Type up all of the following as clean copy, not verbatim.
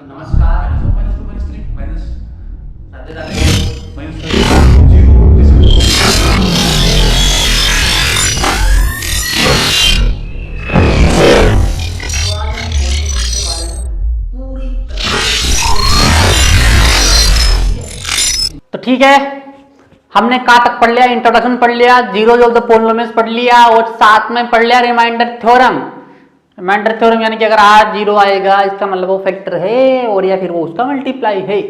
नमस्कार। राधे तो ठीक है, हमने कहाँ तक पढ़ लिया? इंट्रोडक्शन पढ़ लिया, जीरोज ऑफ द पॉलिनोमियल्स पढ़ लिया और साथ में पढ़ लिया रिमाइंडर थ्योरम। रिमाइंडर थ्योरम यानी कि अगर आज जीरो आएगा इसका मतलब वो फैक्टर है और या फिर वो उसका मल्टीप्लाई है।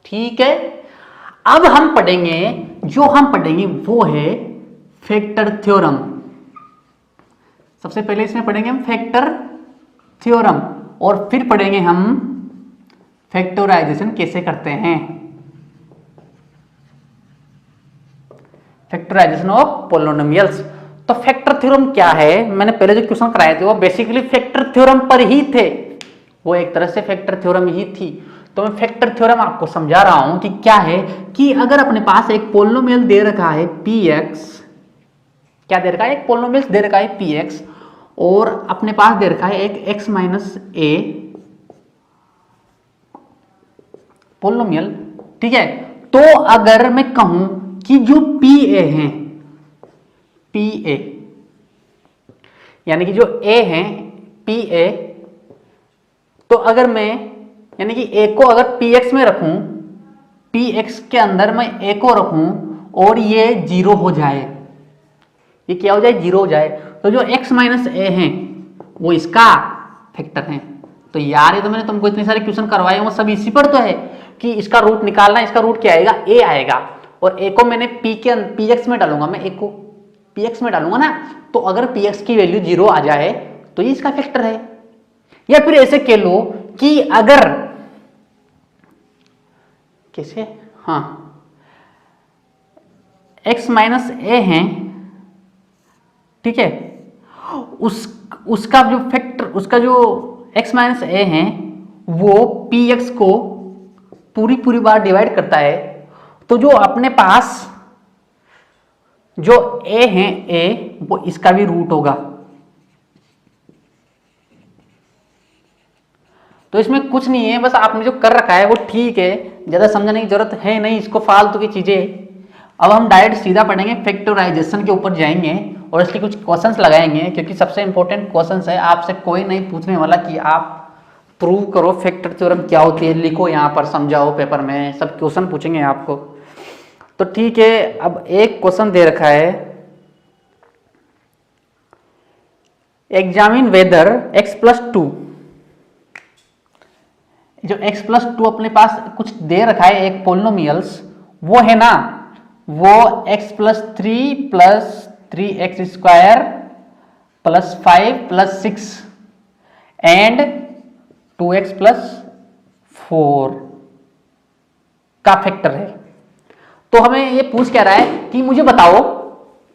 ठीक है, अब हम पढ़ेंगे, जो हम पढ़ेंगे वो है फैक्टर थ्योरम। सबसे पहले इसमें पढ़ेंगे हम फैक्टर थ्योरम और फिर पढ़ेंगे हम फैक्टराइजेशन कैसे करते हैं, फैक्टराइजेशन ऑफ पॉलिनोमियल्स। तो फैक्टर थ्योरम क्या है? मैंने पहले जो क्वेश्चन कराए थे वो बेसिकली फैक्टर थ्योरम पर ही थे, वो एक तरह से फैक्टर थ्योरम ही थी। तो मैं फैक्टर थ्योरम आपको समझा रहा हूं कि क्या है कि अगर अपने पास एक पॉलिनोमियल दे रखा है px, क्या दे रखा है? एक पॉलिनोमियल दे रखा है px और अपने पास दे रखा है एक x माइनस a पॉलिनोमियल। ठीक है, तो अगर मैं कहूं कि जो pa है, pa यानी कि जो a है pa, तो अगर मैं यानी कि a को अगर px में रखूं, px के अंदर मैं a को रखूं और ये जीरो हो जाए, ये क्या हो जाए? जीरो हो जाए, तो जो x माइनस a है वो इसका फैक्टर है। तो यार ये तो मैंने तुमको इतने सारे क्वेश्चन करवाए वो सब इसी पर तो है कि इसका रूट निकालना, इसका रूट क्या आएगा? a आएगा और a को मैंने px में डालूंगा, मैं a को px में डालूंगा ना, तो अगर px की वैल्यू जीरो आ जाए तो ये इसका फैक्टर है। या फिर ऐसे कह लो कि अगर कैसे, हाँ, x माइनस a है, ठीक है, उसका जो फैक्टर, उसका जो x माइनस a है वो px को पूरी बार डिवाइड करता है, तो जो अपने पास जो a है a वो इसका भी रूट होगा। तो इसमें कुछ नहीं है, बस आपने जो कर रखा है वो ठीक है, ज्यादा समझने की जरूरत है नहीं, इसको फालतू की चीजें। अब हम डायरेक्ट सीधा पढ़ेंगे, फैक्टराइजेशन के ऊपर जाएंगे और इसके कुछ क्वेश्चंस लगाएंगे, क्योंकि सबसे इंपॉर्टेंट क्वेश्चंस है। आपसे कोई नहीं पूछने वाला कि आप प्रूव करो फैक्टर थ्योरम क्या होती है, लिखो यहाँ पर, समझाओ पेपर में, सब क्वेश्चन पूछेंगे आपको। तो ठीक है, अब एक क्वेश्चन दे रखा है, एग्जामिन वेदर x प्लस 2, जो x प्लस 2 अपने पास कुछ दे रखा है एक पॉलिनोमियल्स, वो है ना, वो x plus 3 plus 3x square plus 5 plus 6 and 2x plus 4 का फैक्टर है। तो हमें ये पूछ क्या रहा है कि मुझे बताओ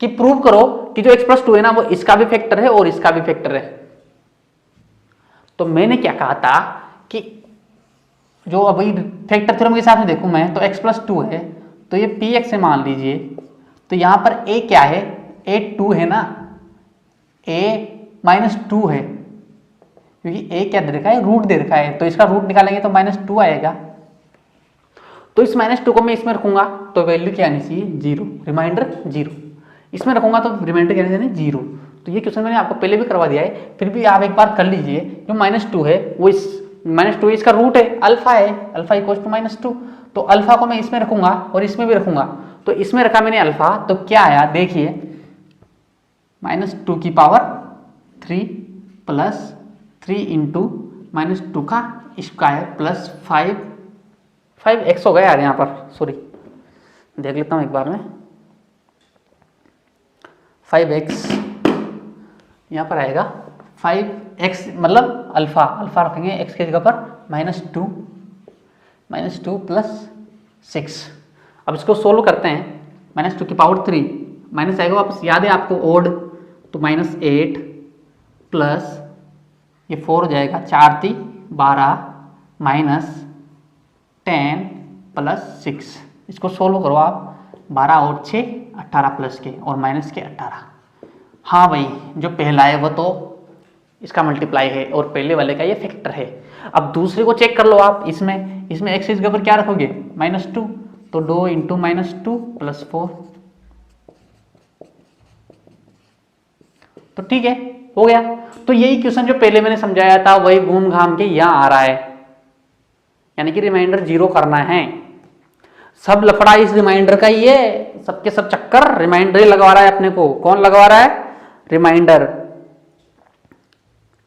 कि प्रूव करो कि जो x प्लस 2 है ना वो इसका भी फैक्टर है और इसका भी फैक्टर है। तो मैंने क्या कहा था कि जो अभी फैक्टर थ्योरम के हिसाब से देखूं मैं, तो x प्लस 2 है तो ये px से मान लीजिए, तो यहां पर a क्या है? a 2 है ना, a माइनस 2 है, क्योंकि a क्या दे रखा है? रूट दे रखा है, तो इसका रूट निकालेंगे तो माइनस 2 आएगा। तो इस माइनस 2 को मैं इसमें रखूंगा तो वैल्यू क्या आनी चाहिए? Zero, reminder zero. इसमें रखूंगा तो रिमाइंडर क्या आना चाहिए? जीरो। तो ये क्वेश्चन मैंने आपको पहले भी करवा दिया है, फिर भी आप एक बार कर लीजिए। जो माइनस 2 है वो इस माइनस 2 इसका रूट है, अल्फा है, अल्फा इक्वल टू माइनस 2, तो अल्फा को मैं इसमें रखूंगा और इसमें भी रखूंगा। तो इसमें रखा मैंने अल्फा, तो क्या आया देखिए, माइनस 2 की पावर 3 प्लस 3 इंटू माइनस 2 का स्क्वायर प्लस 5x हो गया यार, यहाँ पर सॉरी, देख लेता हूँ एक बार में, 5x यहाँ पर आएगा 5x, मतलब अल्फा, अल्फा रखेंगे x की जगह पर, माइनस 2 प्लस 6। अब इसको सोल्व करते हैं, माइनस 2 की पावर 3 माइनस आएगा वापस, याद है आपको ओड, तो माइनस 8 प्लस ये 4 हो जाएगा, 4 3 12 माइनस 10 प्लस 6। इसको सोल्व करो आप, 12 और 6 18 प्लस के और माइनस के 18। हाँ भाई, जो पहला है वो तो इसका मल्टीप्लाई है और पहले वाले का ये फैक्टर है। अब दूसरे को चेक कर लो आप, इसमें एक्स के ऊपर क्या रखोगे -2, तो 2 × -2 + 4, तो ठीक है हो गया। तो यही क्वेश्चन जो पहले मैंने समझाया था वही घूम घाम के यहां आ रहा है, यानी कि रिमाइंडर 0 करना है। सब लफड़ा इस रिमाइंडर का ही है, सबके सब चक्कर रिमाइंडर ही लगवा रहा है अपने को। कौन लगवा रहा है? रिमाइंडर,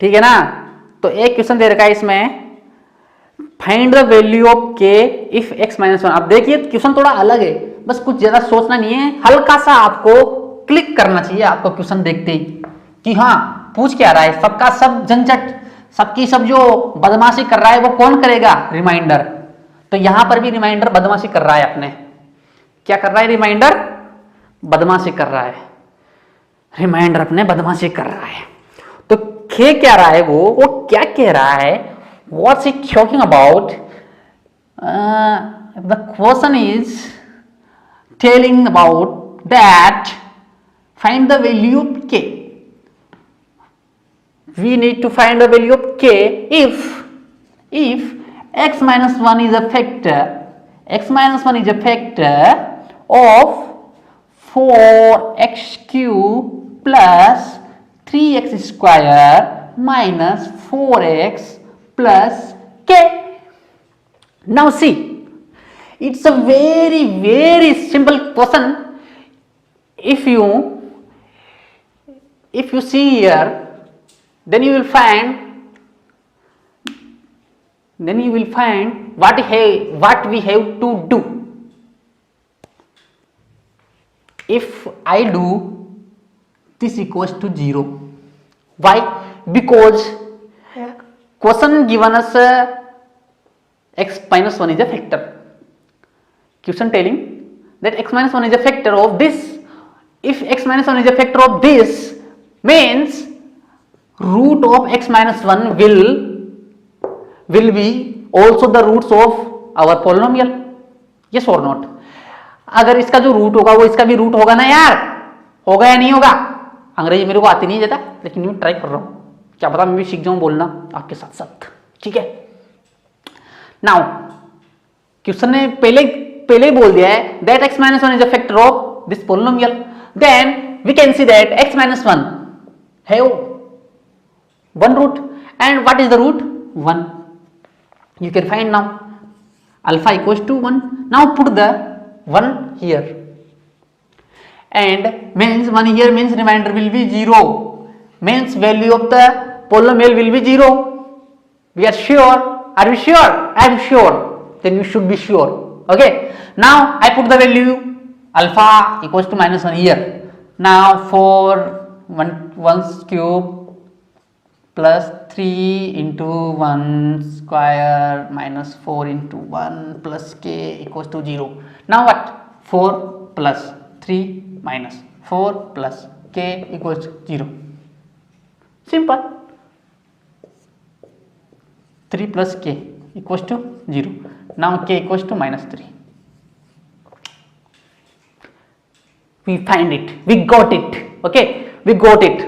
ठीक है ना। तो एक क्वेश्चन दे रखा है इसमें, फाइंड द वैल्यू ऑफ के इफ x -1। अब देखिए क्वेश्चन थोड़ा अलग है, बस कुछ ज्यादा सोचना नहीं है, हल्का सा आपको क्लिक करना चाहिए आपको क्वेश्चन देखते ही कि हाँ पूछ क्या रहा है। सबका सब झंझट, सबकी सब जो बदमाशी कर रहा है वो कौन करेगा? रिमाइंडर। तो यहां पर भी रिमाइंडर बदमाशी कर रहा है अपने, क्या कर रहा है? रिमाइंडर बदमाशी कर रहा है, रिमाइंडर अपने बदमाशी कर रहा है। तो खे क्या रहा है वो क्या कह रहा है? What's he talking about? The question is telling about that find the value of k. We need to find the value of k if x - 1 is a factor, x - 1 is a factor of 4x cube plus 3x square minus 4x plus k. Now see, it's a very simple question. If you see here, then you will find what we have to do. If I do this equals to 0, why? Because question given us x - 1 is a factor. Question telling that x - 1 is a factor of this. If x - 1 is a factor of this, means root of x - 1 will be also the roots of our polynomial. Yes or not? अगर इसका जो root होगा वो इसका भी root होगा ना यार, होगा या नहीं होगा? अंग्रेजी मेरे को आती नहीं ज्यादा, लेकिन मैं ट्राई कर रहा हूं, क्या पता मैं भी सीख जाऊं बोलना आपके साथ साथ, ठीक है। नाउ क्वेश्चन ने पहले बोल दिया है that x - 1 is a factor of this polynomial, then we can see that x - 1 have one root, and what is the root? 1. You can find now alpha equals to 1. Now put the 1 here, and means 1 here means remainder will be 0, means value of the polynomial will be 0. We are sure? Are we sure? I am sure. Then you should be sure. Okay, now I put the value alpha equals to -1 here. Now for 1's cube plus 3 into 1 square minus 4 into 1 plus k equals to 0. Now what? 4 plus 3 minus 4 plus k equals to 0. Simple. 3 plus k equals to 0. Now k equals to -3. We find it. We got it. Okay, we got it.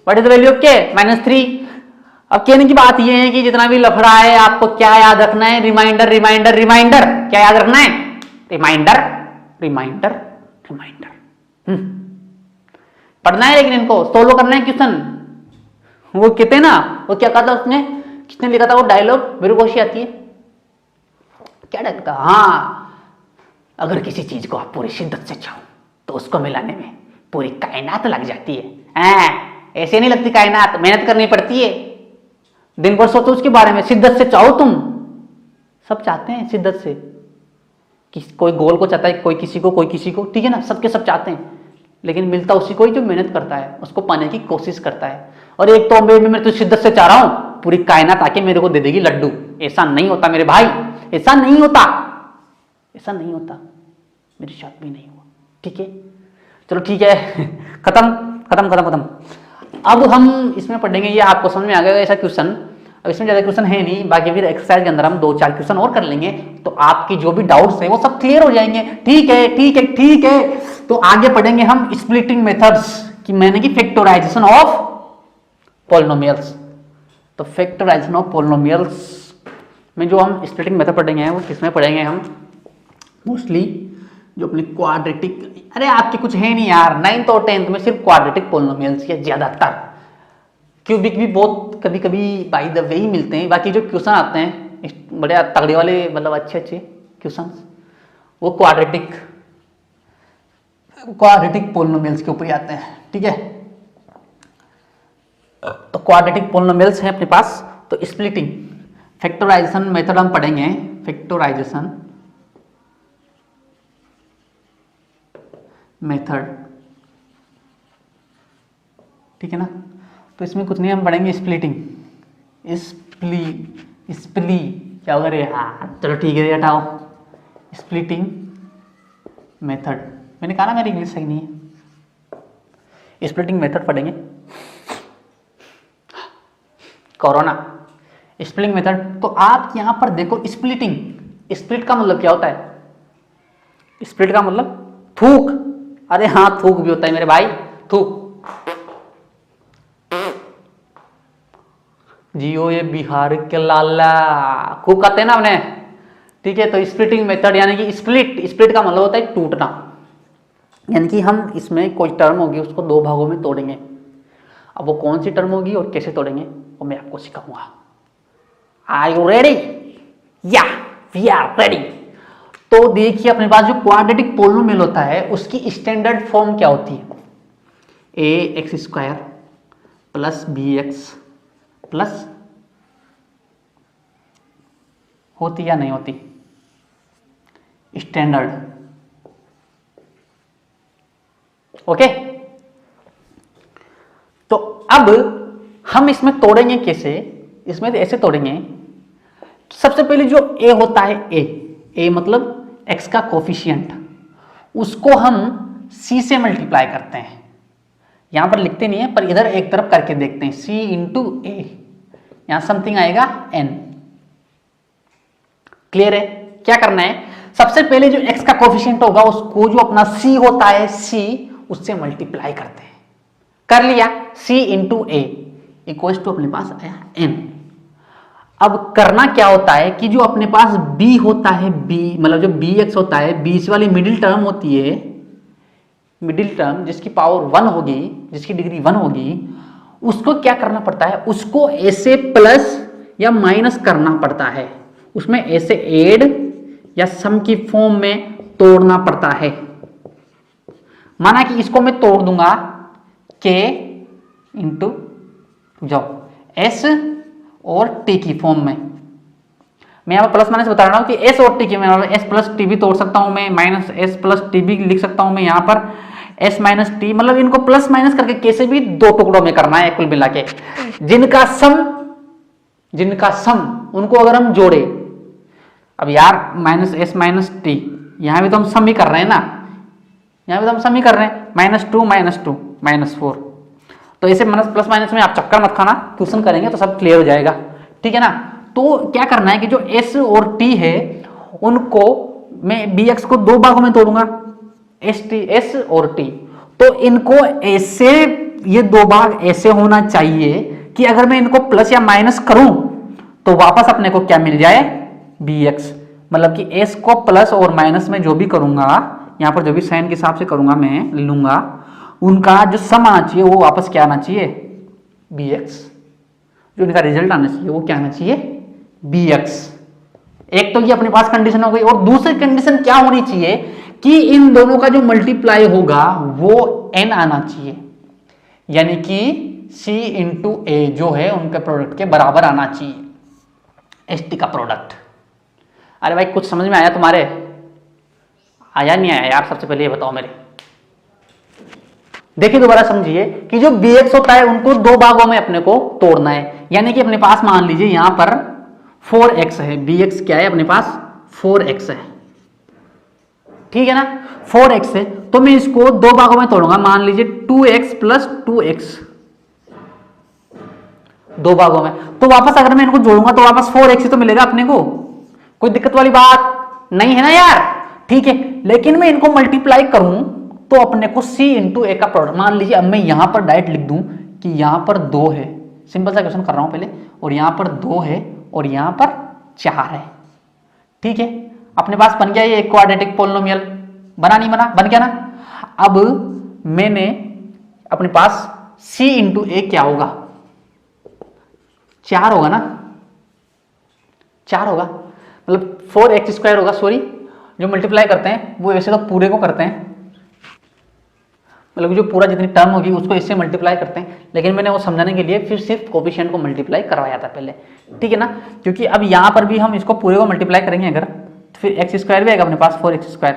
What is the value of k? -3. अब कहने की बात यह है कि जितना भी लफड़ा है आपको क्या याद रखना है? Reminder reminder reminder. क्या याद रखना है? Reminder reminder reminder. पढ़ना है, लेकिन इनको सोलो करना है क्वेश्चन। वो कहते हैं ना, वो क्या कहा था उसने, किसने लिखा था वो डायलॉग, मेरे को अच्छी आती है, क्या डायलॉग था? हाँ, अगर किसी चीज को आप पूरी शिद्दत से चाहो तो उसको मिलाने में पूरी कायनात लग जाती है। ऐसे नहीं लगती कायनात, मेहनत करनी पड़ती है, दिन भर सोचो उसके बारे में, शिद्दत से चाहो तुम। सब चाहते हैं शिद्दत से, कोई गोल को चाहता है, कोई किसी को, ठीक है ना, सबके सब चाहते हैं, लेकिन मिलता उसी को ही जो मेहनत करता है, उसको पाने की कोशिश करता है। और एक तो मैं तो शिद्दत से चाह रहा हूं पूरी कायनात आके मेरे को दे देगी लड्डू। ऐसा नहीं होता मेरे भाई, ऐसा नहीं होता, ऐसा नहीं होता, मेरे साथ भी नहीं हुआ, ठीक है। चलो ठीक है, खत्म। अब हम इसमें पढ़ेंगे, ये आपको समझ में आ गया ऐसा क्वेश्चन। अब इसमें ज़्यादा क्वेश्चन है नहीं, बाकी फिर एक्सरसाइज के अंदर हम 2-4 क्वेश्चन और कर लेंगे, तो आपकी जो भी डाउट्स है वो सब क्लियर हो जाएंगे। ठीक है। तो आगे पढ़ेंगे हम स्प्लिटिंग मेथड्स की, मैंने की फैक्टराइजेशन ऑफ पॉलिनोमियल्स। तो फैक्टराइजेशन ऑफ पोलिनोमियल्स में जो हम स्प्लिटिंग मेथड पढ़ेंगे वो किसमें पढ़ेंगे हम? मोस्टली जो अपने क्वाड्रेटिक, अरे आपके कुछ है नहीं यार, 9th और 10th में सिर्फ क्वाड्रेटिक पोलिनोमियल्स या ज्यादातर, क्यूबिक भी बहुत कभी कभी बाय द वे ही मिलते हैं। बाकी जो क्वेश्चन आते हैं बड़े तगड़े वाले, मतलब अच्छे अच्छे क्वेश्चन, वो क्वाड्रेटिक पोलिनोमियल्स के ऊपर ही आते हैं। ठीक है, तो क्वाड्रेटिक पोलिनोमियल्स हैं अपने पास। तो स्प्लिटिंग फैक्टराइजेशन मेथड हम पढ़ेंगे, फैक्टराइजेशन मेथड, ठीक है ना। तो इसमें कुछ नहीं हम पढ़ेंगे स्प्लिटिंग, स्प्ली क्या होगा रे? हाँ चलो ठीक है, हटाओ। स्प्लिटिंग मेथड, मैंने कहा ना मेरी इंग्लिश सही नहीं है। स्प्लिटिंग मेथड पढ़ेंगे, कोरोना स्प्लिटिंग मेथड। तो आप यहां पर देखो स्प्लिटिंग, स्प्लिट का मतलब क्या होता है? स्प्लिट का मतलब थूक। अरे हाँ, थूक भी होता है मेरे भाई, थूक। जियो ये बिहार के लाला, खूब कहते हैं ना हमने। ठीक है, तो स्प्लिटिंग मेथड यानी कि स्प्लिट का मतलब होता है टूटना, यानी कि हम इसमें कोई टर्म होगी उसको दो भागों में तोड़ेंगे। अब वो कौन सी टर्म होगी और कैसे तोड़ेंगे वो मैं आपको सिखाऊंगा। Are you ready? या वी आर रेडी। तो देखिए अपने पास जो क्वाड्रेटिक पोलिनोमियल होता है उसकी स्टैंडर्ड फॉर्म क्या होती है? ax² प्लस bx प्लस, होती या नहीं होती स्टैंडर्ड? ओके, तो अब हम इसमें तोड़ेंगे कैसे? इसमें ऐसे तोड़ेंगे, सबसे पहले जो a होता है, a मतलब x का कोफिशिएंट, उसको हम c से मल्टीप्लाई करते हैं। यहां पर लिखते नहीं है पर इधर एक तरफ करके देखते हैं, c इंटू a, यहां समथिंग आएगा n। क्लियर है? क्या करना है, सबसे पहले जो x का कोफिशिएंट होगा उसको जो अपना c होता है c, उससे मल्टीप्लाई करते हैं। कर लिया, c into a equals to अपने पास आया n। अब करना क्या होता है कि जो अपने पास b होता है, b मतलब जो bx होता है, बीच वाली मिडिल टर्म होती है, मिडिल टर्म जिसकी पावर 1 होगी, जिसकी डिग्री 1 होगी, उसको क्या करना पड़ता है? उसको ऐसे प्लस या माइनस करना पड़ता है, उसमें ऐसे ऐड या सम की फॉर्म में तोड़ना पड़ता है। माना कि इसको मैं तोड़ दूंगा k इंटू जाओ s और t की फॉर्म में। मैं यहाँ पर प्लस माइनस बता रहा हूँ कि s और t की, मैं s प्लस टी भी तोड़ सकता हूँ मैं, माइनस s प्लस टी भी लिख सकता हूँ मैं यहाँ पर, s माइनस टी, मतलब इनको प्लस माइनस करके कैसे भी दो टुकड़ों में करना है कुल मिला के। जिनका सम उनको अगर हम जोड़े, अब यार माइनस s माइनस टी, यहाँ भी तो हम सम ही कर रहे हैं ना, यहाँ भी तो हम सम ही कर रहे हैं, -2 -4। तो ऐसे माइनस प्लस माइनस में आप चक्कर मत खाना, क्वेश्चन करेंगे तो सब क्लियर हो जाएगा। ठीक है ना। तो क्या करना है कि जो s और t है उनको मैं bx को दो भागों में तोड़ूंगा, s और t। तो इनको ऐसे, ये दो भाग ऐसे होना चाहिए कि अगर मैं इनको प्लस या माइनस करूं तो वापस अपने को क्या मिल जाए? bx। मतलब कि s को प्लस और माइनस में जो भी करूंगा, यहाँ पर जो भी साइन के हिसाब से करूंगा मैं लूंगा, उनका जो सम आना चाहिए वो वापस क्या आना चाहिए? bx। जो इनका रिजल्ट आना चाहिए वो क्या आना चाहिए? bx। एक तो ये अपने पास कंडीशन हो गई, और दूसरी कंडीशन क्या होनी चाहिए कि इन दोनों का जो मल्टीप्लाई होगा वो n आना चाहिए, यानी कि c इंटू a जो है उनके प्रोडक्ट के बराबर आना चाहिए, st का प्रोडक्ट। अरे भाई कुछ समझ में आया तुम्हारे? आया नहीं आया यार? सबसे पहले ये बताओ मेरे। देखिए दोबारा समझिए कि जो bx होता है उनको दो भागों में अपने को तोड़ना है, यानी कि अपने पास मान लीजिए यहां पर 4x है, bx क्या है अपने पास? 4x है। ठीक है ना, 4x है, तो मैं इसको दो भागों में तोड़ूंगा, मान लीजिए 2x प्लस 2x, दो भागों में। तो वापस अगर मैं इनको जोड़ूंगा तो वापस 4x ही तो मिलेगा अपने को, कोई दिक्कत वाली बात नहीं है ना यार? ठीक है, लेकिन मैं इनको मल्टीप्लाई करूं तो अपने को c इंटू ए का प्रोडक्ट, मान लीजिए अब मैं यहां पर डायरेक्ट लिख दूं कि यहां पर 2 है, सिंपल सा क्वेश्चन कर रहा हूं पहले, और यहां पर 2 है और यहां पर 4 है। ठीक है, अपने पास बन गया ये एक क्वाड्रेटिक पोलिनोमियल, बना नहीं बना, बन गया ना। अब मैंने अपने पास c इंटू ए क्या होगा, 4 होगा ना, 4 होगा, मतलब 4x² होगा। सॉरी, जो मल्टीप्लाई करते हैं वो ऐसे तो पूरे को करते हैं, मतलब जो पूरा जितनी टर्म होगी उसको इससे मल्टीप्लाई करते हैं, लेकिन मैंने वो समझाने के लिए फिर सिर्फ कोफिशिएंट को मल्टीप्लाई करवाया था पहले। ठीक है ना, क्योंकि अब यहाँ पर भी हम इसको पूरे को मल्टीप्लाई करेंगे अगर, तो फिर x² भी आएगा अपने पास 4x²,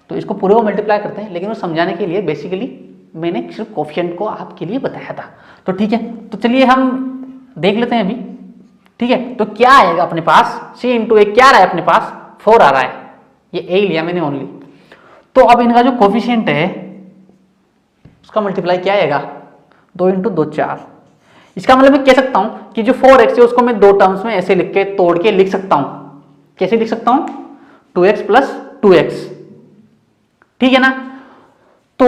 तो इसको पूरे को मल्टीप्लाई करते हैं, लेकिन वो समझाने के लिए बेसिकली मैंने सिर्फ कोफिशिएंट को आपके लिए बताया था। तो ठीक है, तो चलिए हम देख लेते हैं अभी। ठीक है, तो क्या आएगा अपने पास, c इंटू ए क्या आ रहा है अपने पास, 4 आ रहा है, ये a लिया मैंने ओनली। तो अब इनका जो कोफिशिएंट है उसका मल्टीप्लाई क्या आएगा, 2 इंटू 2 4। इसका मतलब मैं कह सकता हूं कि जो 4x है उसको मैं 2 टर्म्स में ऐसे लिख के तोड़ के लिख सकता हूं। कैसे लिख सकता हूं, 2x प्लस 2x। ठीक है ना, तो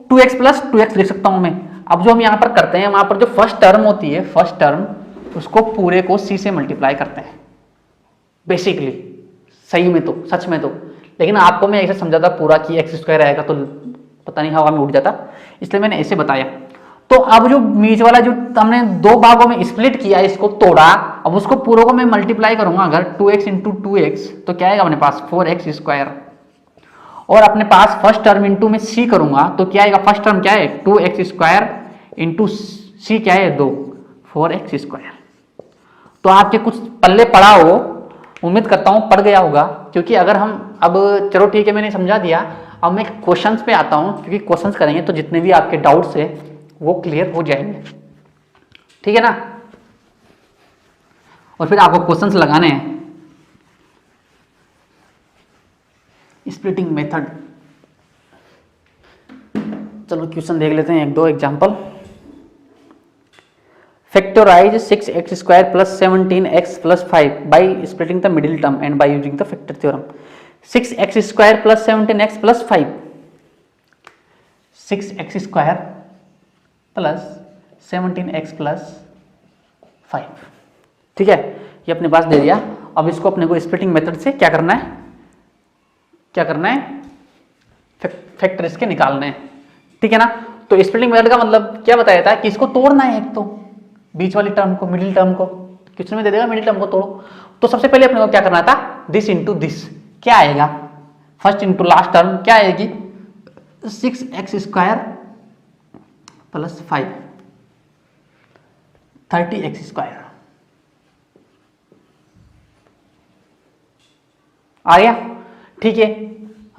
2x प्लस 2x लिख सकता हूं मैं। अब जो हम यहां पर करते हैं, वहां पर जो फर्स्ट टर्म होती है, फर्स्ट टर्म उसको पूरे को c से मल्टीप्लाई करते हैं बेसिकली, सही में तो, सच में तो। लेकिन आपको मैं ऐसे समझाता पूरा कि x² आएगा तो पता नहीं हवा में उड़ जाता, इसलिए मैंने ऐसे बताया। तो अब जो बीच वाला जो हमने 2 भागों में स्प्लिट किया, इसको तोड़ा, अब उसको पूरे को मैं मल्टीप्लाई करूंगा अगर 2x इंटू 2x, तो क्या आएगा अपने पास 4x²। और अपने पास फर्स्ट टर्म इंटू में c करूंगा तो क्या आएगा, फर्स्ट टर्म क्या है 2x² इंटू c क्या है 2, 4x²। तो आपके कुछ पल्ले पड़ा हो, उम्मीद करता हूं पड़ गया होगा, क्योंकि अगर हम अब, चलो ठीक है मैंने समझा दिया, अब मैं क्वेश्चंस पे आता हूं, क्योंकि क्वेश्चंस करेंगे तो जितने भी आपके डाउट्स है वो क्लियर हो जाएंगे। ठीक है ना, और फिर आपको क्वेश्चंस लगाने हैं। स्प्लिटिंग मेथड, चलो क्वेश्चन देख लेते हैं, 1-2 example. Factorise 6x² plus 17x plus 5 by splitting the middle term and by using the factor theorem. 6x² plus 17x plus 5, 6x² plus 17x plus 5। ठीक है, ये अपने पास दे दिया। अब इसको अपने को स्प्लिटिंग मेथड से क्या करना है, क्या करना है, फैक्टर इसके निकालने हैं। ठीक है ना, तो स्प्लिटिंग मेथड का मतलब क्या बताया था कि इसको तोड़ना है, एक तो बीच वाली टर्म को, मिडिल टर्म को, क्वेश्चन में दे देगा मिडिल टर्म को तोड़ो। तो सबसे पहले अपने को क्या करना था, दिस इंटू दिस क्या आएगा, फर्स्ट इंटू लास्ट टर्म क्या आएगी, 6x² प्लस 5, 30x²। आ गया, ठीक है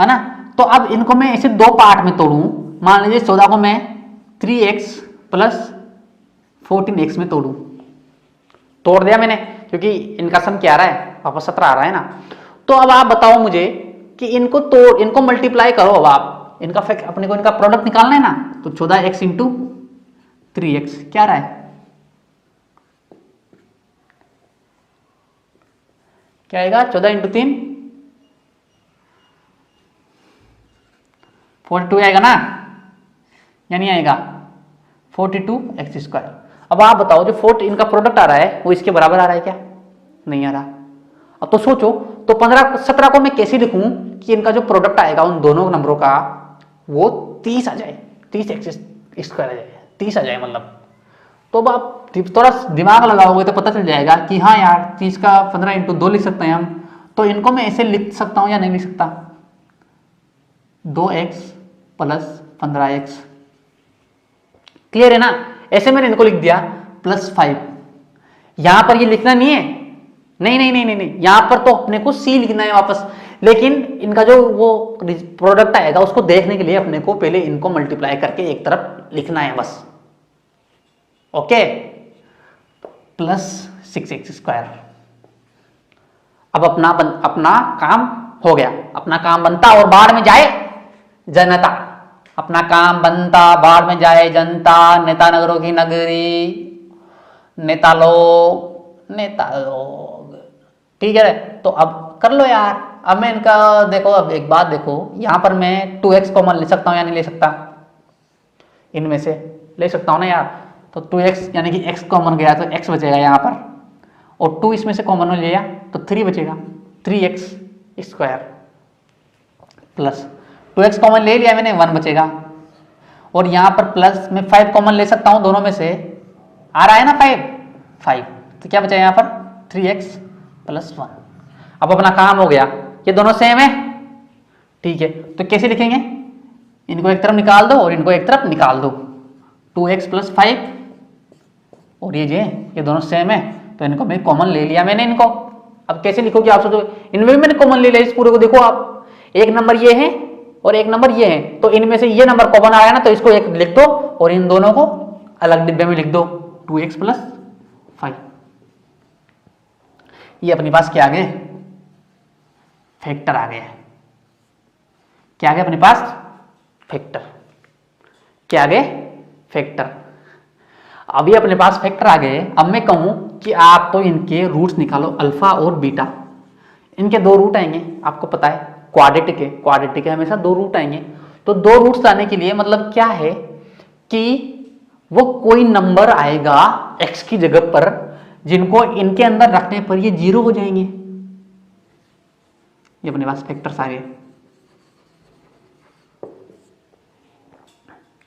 ना। तो अब इनको मैं ऐसे 2 पार्ट में तोड़ूं, मान लीजिए 14 को मैं 3x प्लस 14x में तोड़ूं, तोड़ दिया मैंने, क्योंकि इनका सम क्या आ रहा है, वापस 17 आ रहा है ना। तो अब आप बताओ मुझे कि इनको तोड़, इनको मल्टीप्लाई करो, अब आप इनका अपने को इनका प्रोडक्ट निकालना है ना। तो 14x इंटू 3x क्या आ रहा है, क्या आएगा, 14 इंटू 3 42 आएगा ना, या नहीं आएगा, 42x²। अब आप बताओ जो 4 इनका प्रोडक्ट आ रहा है वो इसके बराबर आ रहा है क्या, नहीं आ रहा। अब तो सोचो, तो 17 को मैं कैसे लिखूं कि इनका जो प्रोडक्ट आएगा उन दोनों नंबरों का वो 30 आ जाए, 30x² आ जाए, 30 आ जाए मतलब। तो अब आप थोड़ा दिमाग लगाओगे तो पता चल जाएगा कि हाँ यार 30 का 15 इंटू 2 लिख सकते हैं हम। तो इनको मैं ऐसे लिख सकता हूं या नहीं लिख सकता, 2x प्लस 15x, क्लियर है ना। ऐसे मैंने इनको लिख दिया प्लस 5, यहां पर ये लिखना नहीं है, नहीं नहीं नहीं नहीं नहीं, यहां पर तो अपने को c लिखना है वापस, लेकिन इनका जो वो प्रोडक्ट आएगा उसको देखने के लिए अपने को पहले इनको मल्टीप्लाई करके एक तरफ लिखना है बस, ओके, प्लस 6x²। अब अपना काम हो गया, अपना काम बनता और बाढ़ में जाए जनता, अपना काम बनता बाढ़ में जाए जनता, नेता नगरों की नगरी, नेता लोग, ठीक है। तो अब कर लो यार, अब मैं इनका देखो, अब एक बात देखो, यहां पर मैं 2x कॉमन ले सकता हूं या नहीं ले सकता, इनमें से ले सकता हूं ना यार। तो 2x यानी कि x कॉमन गया तो x बचेगा यहाँ पर, और 2 इसमें से कॉमन ले लिया तो 3 बचेगा, 3x square plus 2x common ले लिया मैंने, 1 बचेगा, और यहाँ पर प्लस में 5 कॉमन ले सकता हूँ, दोनों में से आ रहा है ना 5, तो क्या बचा यहाँ पर 3x प्लस 1। अब अपना काम हो गया, ये दोनों सेम है, ठीक है, तो कैसे लिखेंगे, इनको एक तरफ निकाल दो और इनको एक तरफ निकाल दो, 2x प्लस 5, और ये दोनों सेम है तो इनको मैं कॉमन ले लिया मैंने इनको। अब कैसे लिखोगे आप सोचो, इनमें भी मैंने कॉमन ले लिया, इस पूरे को देखो आप, एक नंबर ये है और एक नंबर ये है, तो इनमें से ये नंबर कॉमन आया ना, तो इसको एक लिख दो और इन दोनों को अलग डिब्बे में लिख दो, 2x प्लस 5। ये अपने पास क्या आ गए, फैक्टर आ गया। क्या आ गया अपने पास, फैक्टर। क्या आ गए, फैक्टर। अभी अपने पास फैक्टर आ गए। अब मैं कहूं कि आप तो इनके रूट्स निकालो, अल्फा और बीटा, इनके 2 रूट आएंगे, आपको पता है क्वाड्रेटिक के हमेशा 2 रूट आएंगे। तो 2 रूट्स लाने के लिए मतलब क्या है कि वो कोई नंबर आएगा x की जगह पर, जिनको इनके अंदर रखने पर ये 0 हो जाएंगे। ये अपने पास फैक्टर्स आ गए,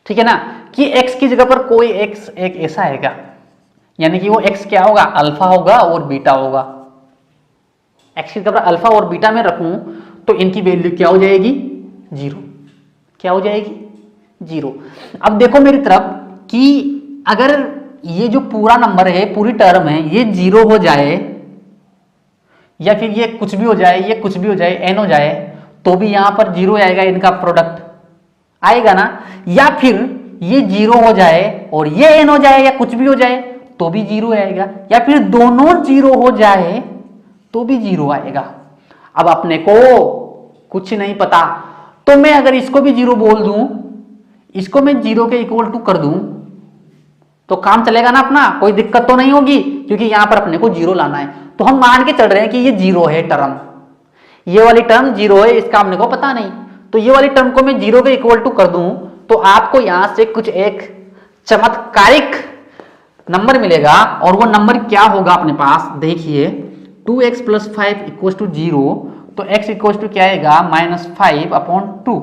ठीक है ना, कि x की जगह पर कोई x एक ऐसा आएगा, यानी कि वो x क्या होगा, अल्फा होगा और बीटा होगा। x की जगह पर अल्फा और बीटा में रखूं तो इनकी वैल्यू क्या हो जाएगी, 0। क्या हो जाएगी, 0। अब देखो मेरी तरफ कि अगर ये जो पूरा नंबर है, पूरी टर्म है, ये 0 हो जाए या फिर ये कुछ भी हो जाए, ये कुछ भी हो जाए, n हो जाए, तो भी यहां पर 0 आएगा, इनका प्रोडक्ट आएगा ना। या फिर ये 0 हो जाए और ये n हो जाए या कुछ भी हो जाए तो भी 0 आएगा, या फिर दोनों 0 हो जाए तो भी 0 आएगा। अब अपने को कुछ नहीं पता, तो मैं अगर इसको भी 0 बोल दूं, इसको मैं 0 के इक्वल टू कर दूं, तो काम चलेगा ना अपना, कोई दिक्कत तो नहीं होगी, क्योंकि यहां पर अपने को 0 लाना है। तो हम मान के चल रहे हैं कि ये 0 है टर्म, ये वाली टर्म 0 है, इसका अपने को पता नहीं, तो ये वाली टर्म को मैं 0 के इक्वल टू कर दूं, तो आपको यहां से कुछ एक चमत्कारिक नंबर मिलेगा, और वो नंबर क्या होगा अपने पास, देखिए 2x प्लस 5 इक्वल टू 0, तो x इक्वल टू क्या आएगा, -5/2।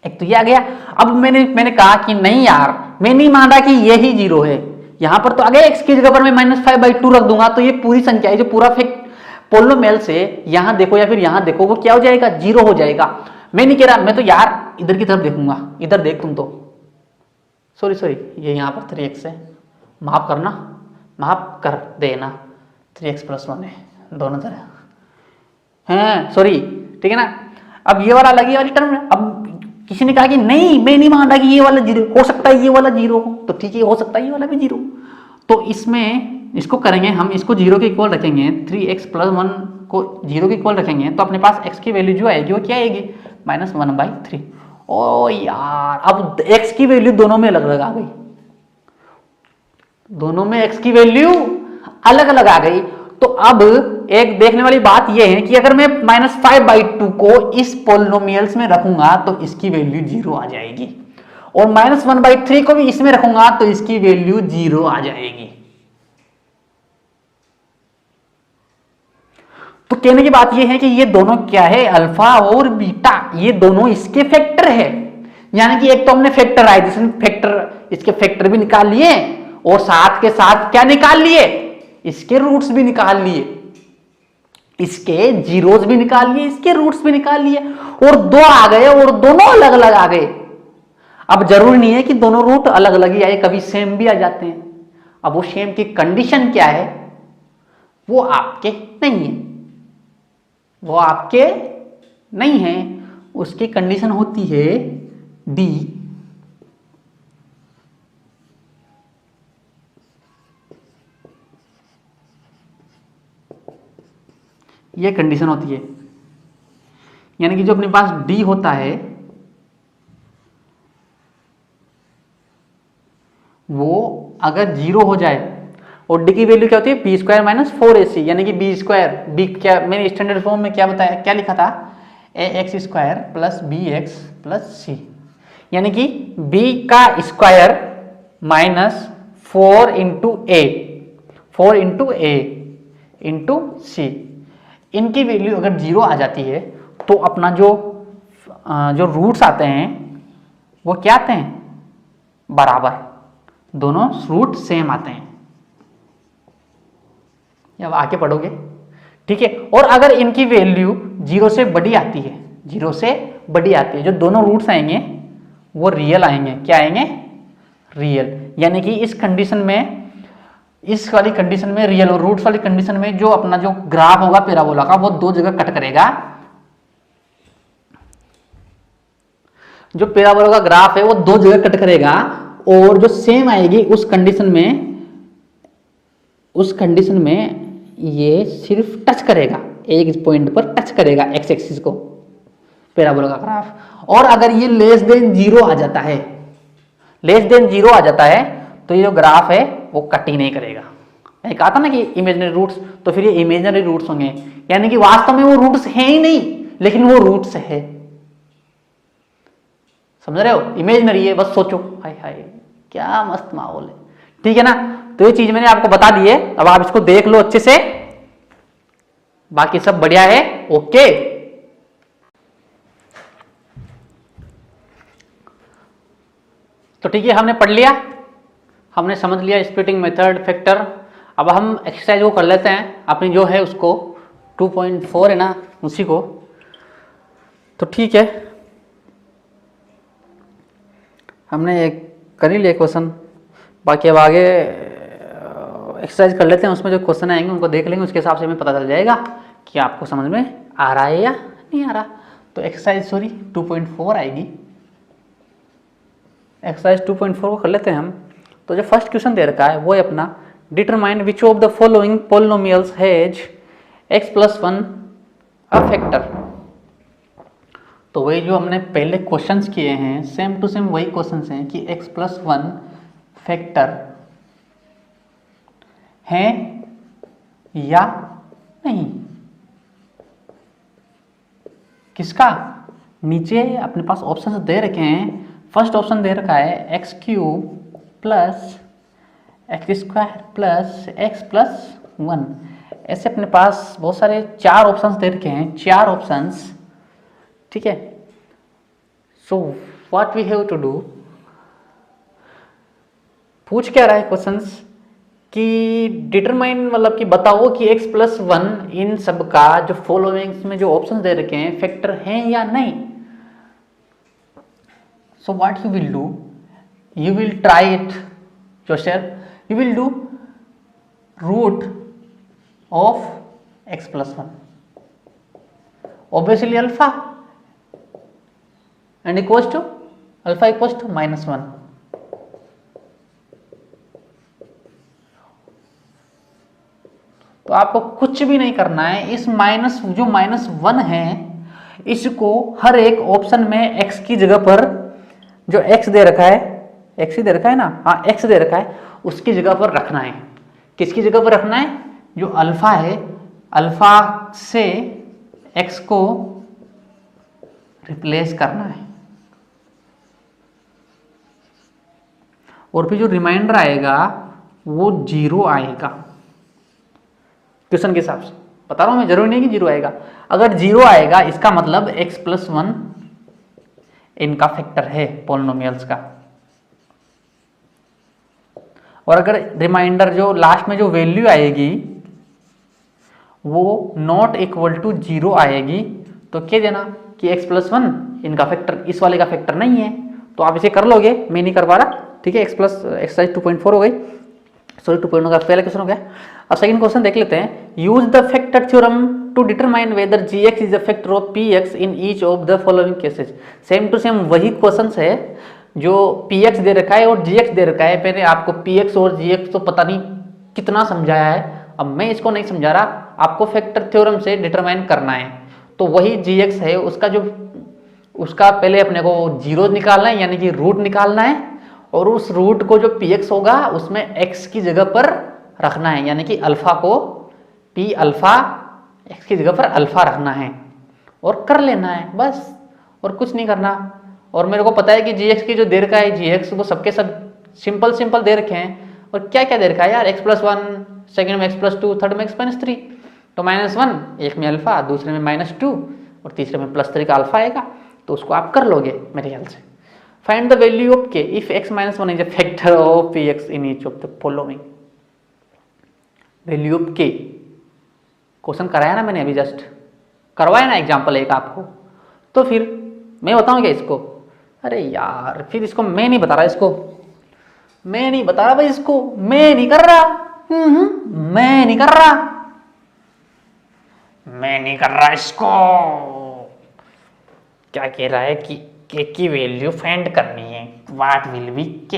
एक तो ये आ गया। अब मैंने कहा कि नहीं यार, मैं नहीं माना कि ये ही 0 है, यहां पर तो अगर x की जगह पर मैं -5/2 रख दूंगा तो ये पूरी संख्या है जो पूरा पोलिनोमियल से यहां देखो या फिर यहां देखो, वो क्या हो जाएगा, 0 हो जाएगा। मैं नहीं कह रहा, मैं तो यार इधर की तरफ देखूंगा, इधर देख तुम तो, सॉरी ये यहां पर 3x है, माफ करना, माफ कर देना, 3x प्लस 1 है दोनों तरह हैं, सॉरी, ठीक है ना। अब ये वाला अलग, ये वाली टर्म, अब किसी ने कहा कि नहीं मैं नहीं मान रहा कि ये वाला 0 हो सकता है, ये वाला 0 हो, तो ठीक है, हो सकता है ये वाला भी 0, तो इसमें इसको करेंगे हम, इसको 0 के इक्वल रखेंगे, 3x प्लस 1 को 0 के इक्वल रखेंगे, तो अपने पास x की वैल्यू जो आएगी वो क्या आएगी, -1/3। ओ यार, अब x की वैल्यू दोनों में अलग अलग आ गई, दोनों में x की वैल्यू अलग अलग आ गई। तो अब एक देखने वाली बात यह है कि अगर मैं -5/2 को इस पोलिनोमियल्स में रखूंगा तो इसकी वैल्यू 0 आ जाएगी, और -1/3 को भी इसमें रखूंगा तो इसकी वैल्यू 0 आ जाएगी। तो कहने की बात यह है कि ये दोनों क्या है, अल्फा और बीटा, ये दोनों इसके फैक्टर है। यानी कि एक तो हमने फैक्टराइजेशन फैक्टर, इसके फैक्टर भी निकाल लिए और साथ के साथ क्या निकाल लिए, इसके रूट्स भी निकाल लिए, इसके जीरोस भी निकाल लिए, इसके रूट्स भी निकाल लिए, और 2 आ गए और दोनों अलग अलग आ गए। अब जरूरी नहीं है कि दोनों रूट अलग अलग ही आए, कभी सेम भी आ जाते हैं। अब वो सेम की कंडीशन क्या है, वो आपके नहीं है, वो आपके नहीं है, उसकी कंडीशन होती है D। ये कंडीशन होती है, यानी कि जो अपने पास D होता है वो अगर 0 हो जाए, और D की वैल्यू क्या होती है, b² - 4ac, यानी कि b² क्या मैंने स्टैंडर्ड फॉर्म में क्या बताया, क्या लिखा था, ax² + bx + c, यानी कि b का स्क्वायर माइनस 4 इंटू ए, 4 इंटू ए इंटू सी। इनकी वैल्यू अगर 0 आ जाती है तो अपना जो रूट्स आते हैं वो क्या आते हैं, बराबर, दोनों रूट सेम आते हैं। अब आगे पढ़ोगे, ठीक है। और अगर इनकी वैल्यू 0 से बड़ी आती है, 0 से बड़ी आती है, जो दोनों रूट्स आएंगे वो रियल आएंगे। क्या आएंगे, रियल। यानी कि इस कंडीशन में, इस वाली कंडीशन में रियल, और रूट्स वाली कंडीशन में जो अपना जो ग्राफ होगा पैराबोला का वो दो जगह कट करेगा। जो पैराबोला का ग्राफ है वो दो जगह कट करेगा, और जो सेम आएगी उस कंडीशन में ये सिर्फ टच करेगा, एक पॉइंट पर टच करेगा एक्स एक्सिस को, पैराबोला का ग्राफ। और अगर ये लेस देन 0 आ जाता है, लेस देन 0 आ जाता है तो ये जो ग्राफ है वो कट ही नहीं करेगा। मैंने कहा था ना कि इमेजिनरी रूट्स, तो फिर ये इमेजिनरी रूट्स होंगे, यानी कि वास्तव में वो रूट्स हैं ही नहीं, लेकिन वो रूट्स है। समझ रहे हो, इमेजिनरी है, बस सोचो। हाय हाय क्या मस्त माहौल है, ठीक है ना। तो ये चीज मैंने आपको बता दी है, अब आप इसको देख लो अच्छे से, बाकी सब बढ़िया है, ओके। तो ठीक है, हमने पढ़ लिया, हमने समझ लिया स्प्लिटिंग मेथड, फैक्टर। अब हम एक्सरसाइज को कर लेते हैं अपनी जो है उसको, 2.4 है ना उसी को। तो ठीक है, हमने एक कर ही लिया क्वेश्चन, बाकी अब आगे एक्सरसाइज कर लेते हैं, उसमें जो क्वेश्चन आएंगे उनको देख लेंगे, उसके हिसाब से हमें पता चल जाएगा कि आपको समझ में आ रहा है या नहीं आ रहा। तो एक्सरसाइज 2.4 आएगी, एक्सरसाइज 2.4 को कर लेते हैं हम। तो जो फर्स्ट क्वेश्चन दे रखा है वो है अपना, determine which of the following polynomials has x+1 a factor. तो वही जो हमने पहले क्वेश्चंस किए हैं, सेम टू सेम वही क्वेश्चंस हैं कि x+1 फैक्टर है या नहीं। किसका, नीचे अपने पास ऑप्शन दे रखे हैं। फर्स्ट ऑप्शन दे रखा है x³ plus x² plus x+1। ऐसे अपने पास बहुत सारे 4 ऑप्शंस दे रखे हैं, 4 ऑप्शंस, ठीक है। So what we have to do, पूछ क्या रहा है क्वेश्चंस कि डिटरमाइन, मतलब कि बताओ कि x+1 इन सब का जो फॉलोइंग्स में जो ऑप्शंस दे रखे हैं फैक्टर हैं या नहीं। So what you will do, you will try it yourself. You will do root of x+1, obviously alpha, and equals to alpha equals to -1. तो आपको कुछ भी नहीं करना है, इस -1 है इसको हर एक ऑप्शन में x की जगह पर जो x दे रखा है, x ही दे रखा है ना, हाँ x दे रखा है, उसकी जगह पर रखना है। किसकी जगह पर रखना है, जो अल्फा है, अल्फा से x को रिप्लेस करना है, और फिर जो रिमाइंडर आएगा वो 0 आएगा। क्वेश्चन के हिसाब से बता रहा हूं मैं, जरूरी नहीं कि 0 आएगा। अगर 0 आएगा इसका मतलब x+1 इनका फैक्टर है पॉलिनोमियल्स का। और अगर रिमाइंडर जो लास्ट में जो वैल्यू आएगी वो नॉट इक्वल टू 0 आएगी, तो क्या देना कि x+1 इनका फैक्टर, इस वाले का फैक्टर नहीं है। तो आप इसे कर लोगे, मैं नहीं कर पा रहा, ठीक है। एक्सरसाइज 2.4 हो गई, सॉरी 2.0 का पहला क्वेश्चन हो गया। अब सेकंड क्वेश्चन देख लेते हैं। Use the factor theorem to determine whether gx is a factor of px in each of the following cases. Same to same वही क्वेश्चन है, जो px दे रखा है और gx दे रखा है। पहले आपको px और gx तो पता नहीं कितना समझाया है, अब मैं इसको नहीं समझा रहा, आपको फैक्टर थ्योरम से डिटरमाइन करना है। तो वही gx है, उसका पहले अपने को 0 निकालना है, यानी कि रूट निकालना है, और उस रूट को जो px होगा उसमें x की जगह पर रखना है, यानी कि अल्फा को p अल्फा x की जगह पर अल्फा रखना है और कर लेना है बस, और कुछ नहीं करना। और मेरे को पता है कि gx की जो देर का है gx वो सबके सब सिंपल सिंपल दे रखे हैं। और क्या क्या दे रखा है यार, x+1, सेकंड में x+2, थर्ड में x-3। तो -1 एक में अल्फा, दूसरे में -2 और तीसरे में +3 का अल्फा आएगा। तो उसको आप कर लोगे मेरे ख्याल से। Find the value of k if x-1 is a factor of px in each of the following. Value of k question कराया ना मैंने अभी, जस्ट करवाया ना एग्जाम्पल एक आपको। तो फिर मैं बताऊं क्या इसको? अरे यार फिर इसको मैं नहीं बता रहा, इसको मैं नहीं बता रहा भाई, इसको मैं नहीं कर रहा। मैं नहीं कर रहा, मैं नहीं कर रहा इसको। क्या कह रहा है कि k की वैल्यू फाइंड करनी है। What will be k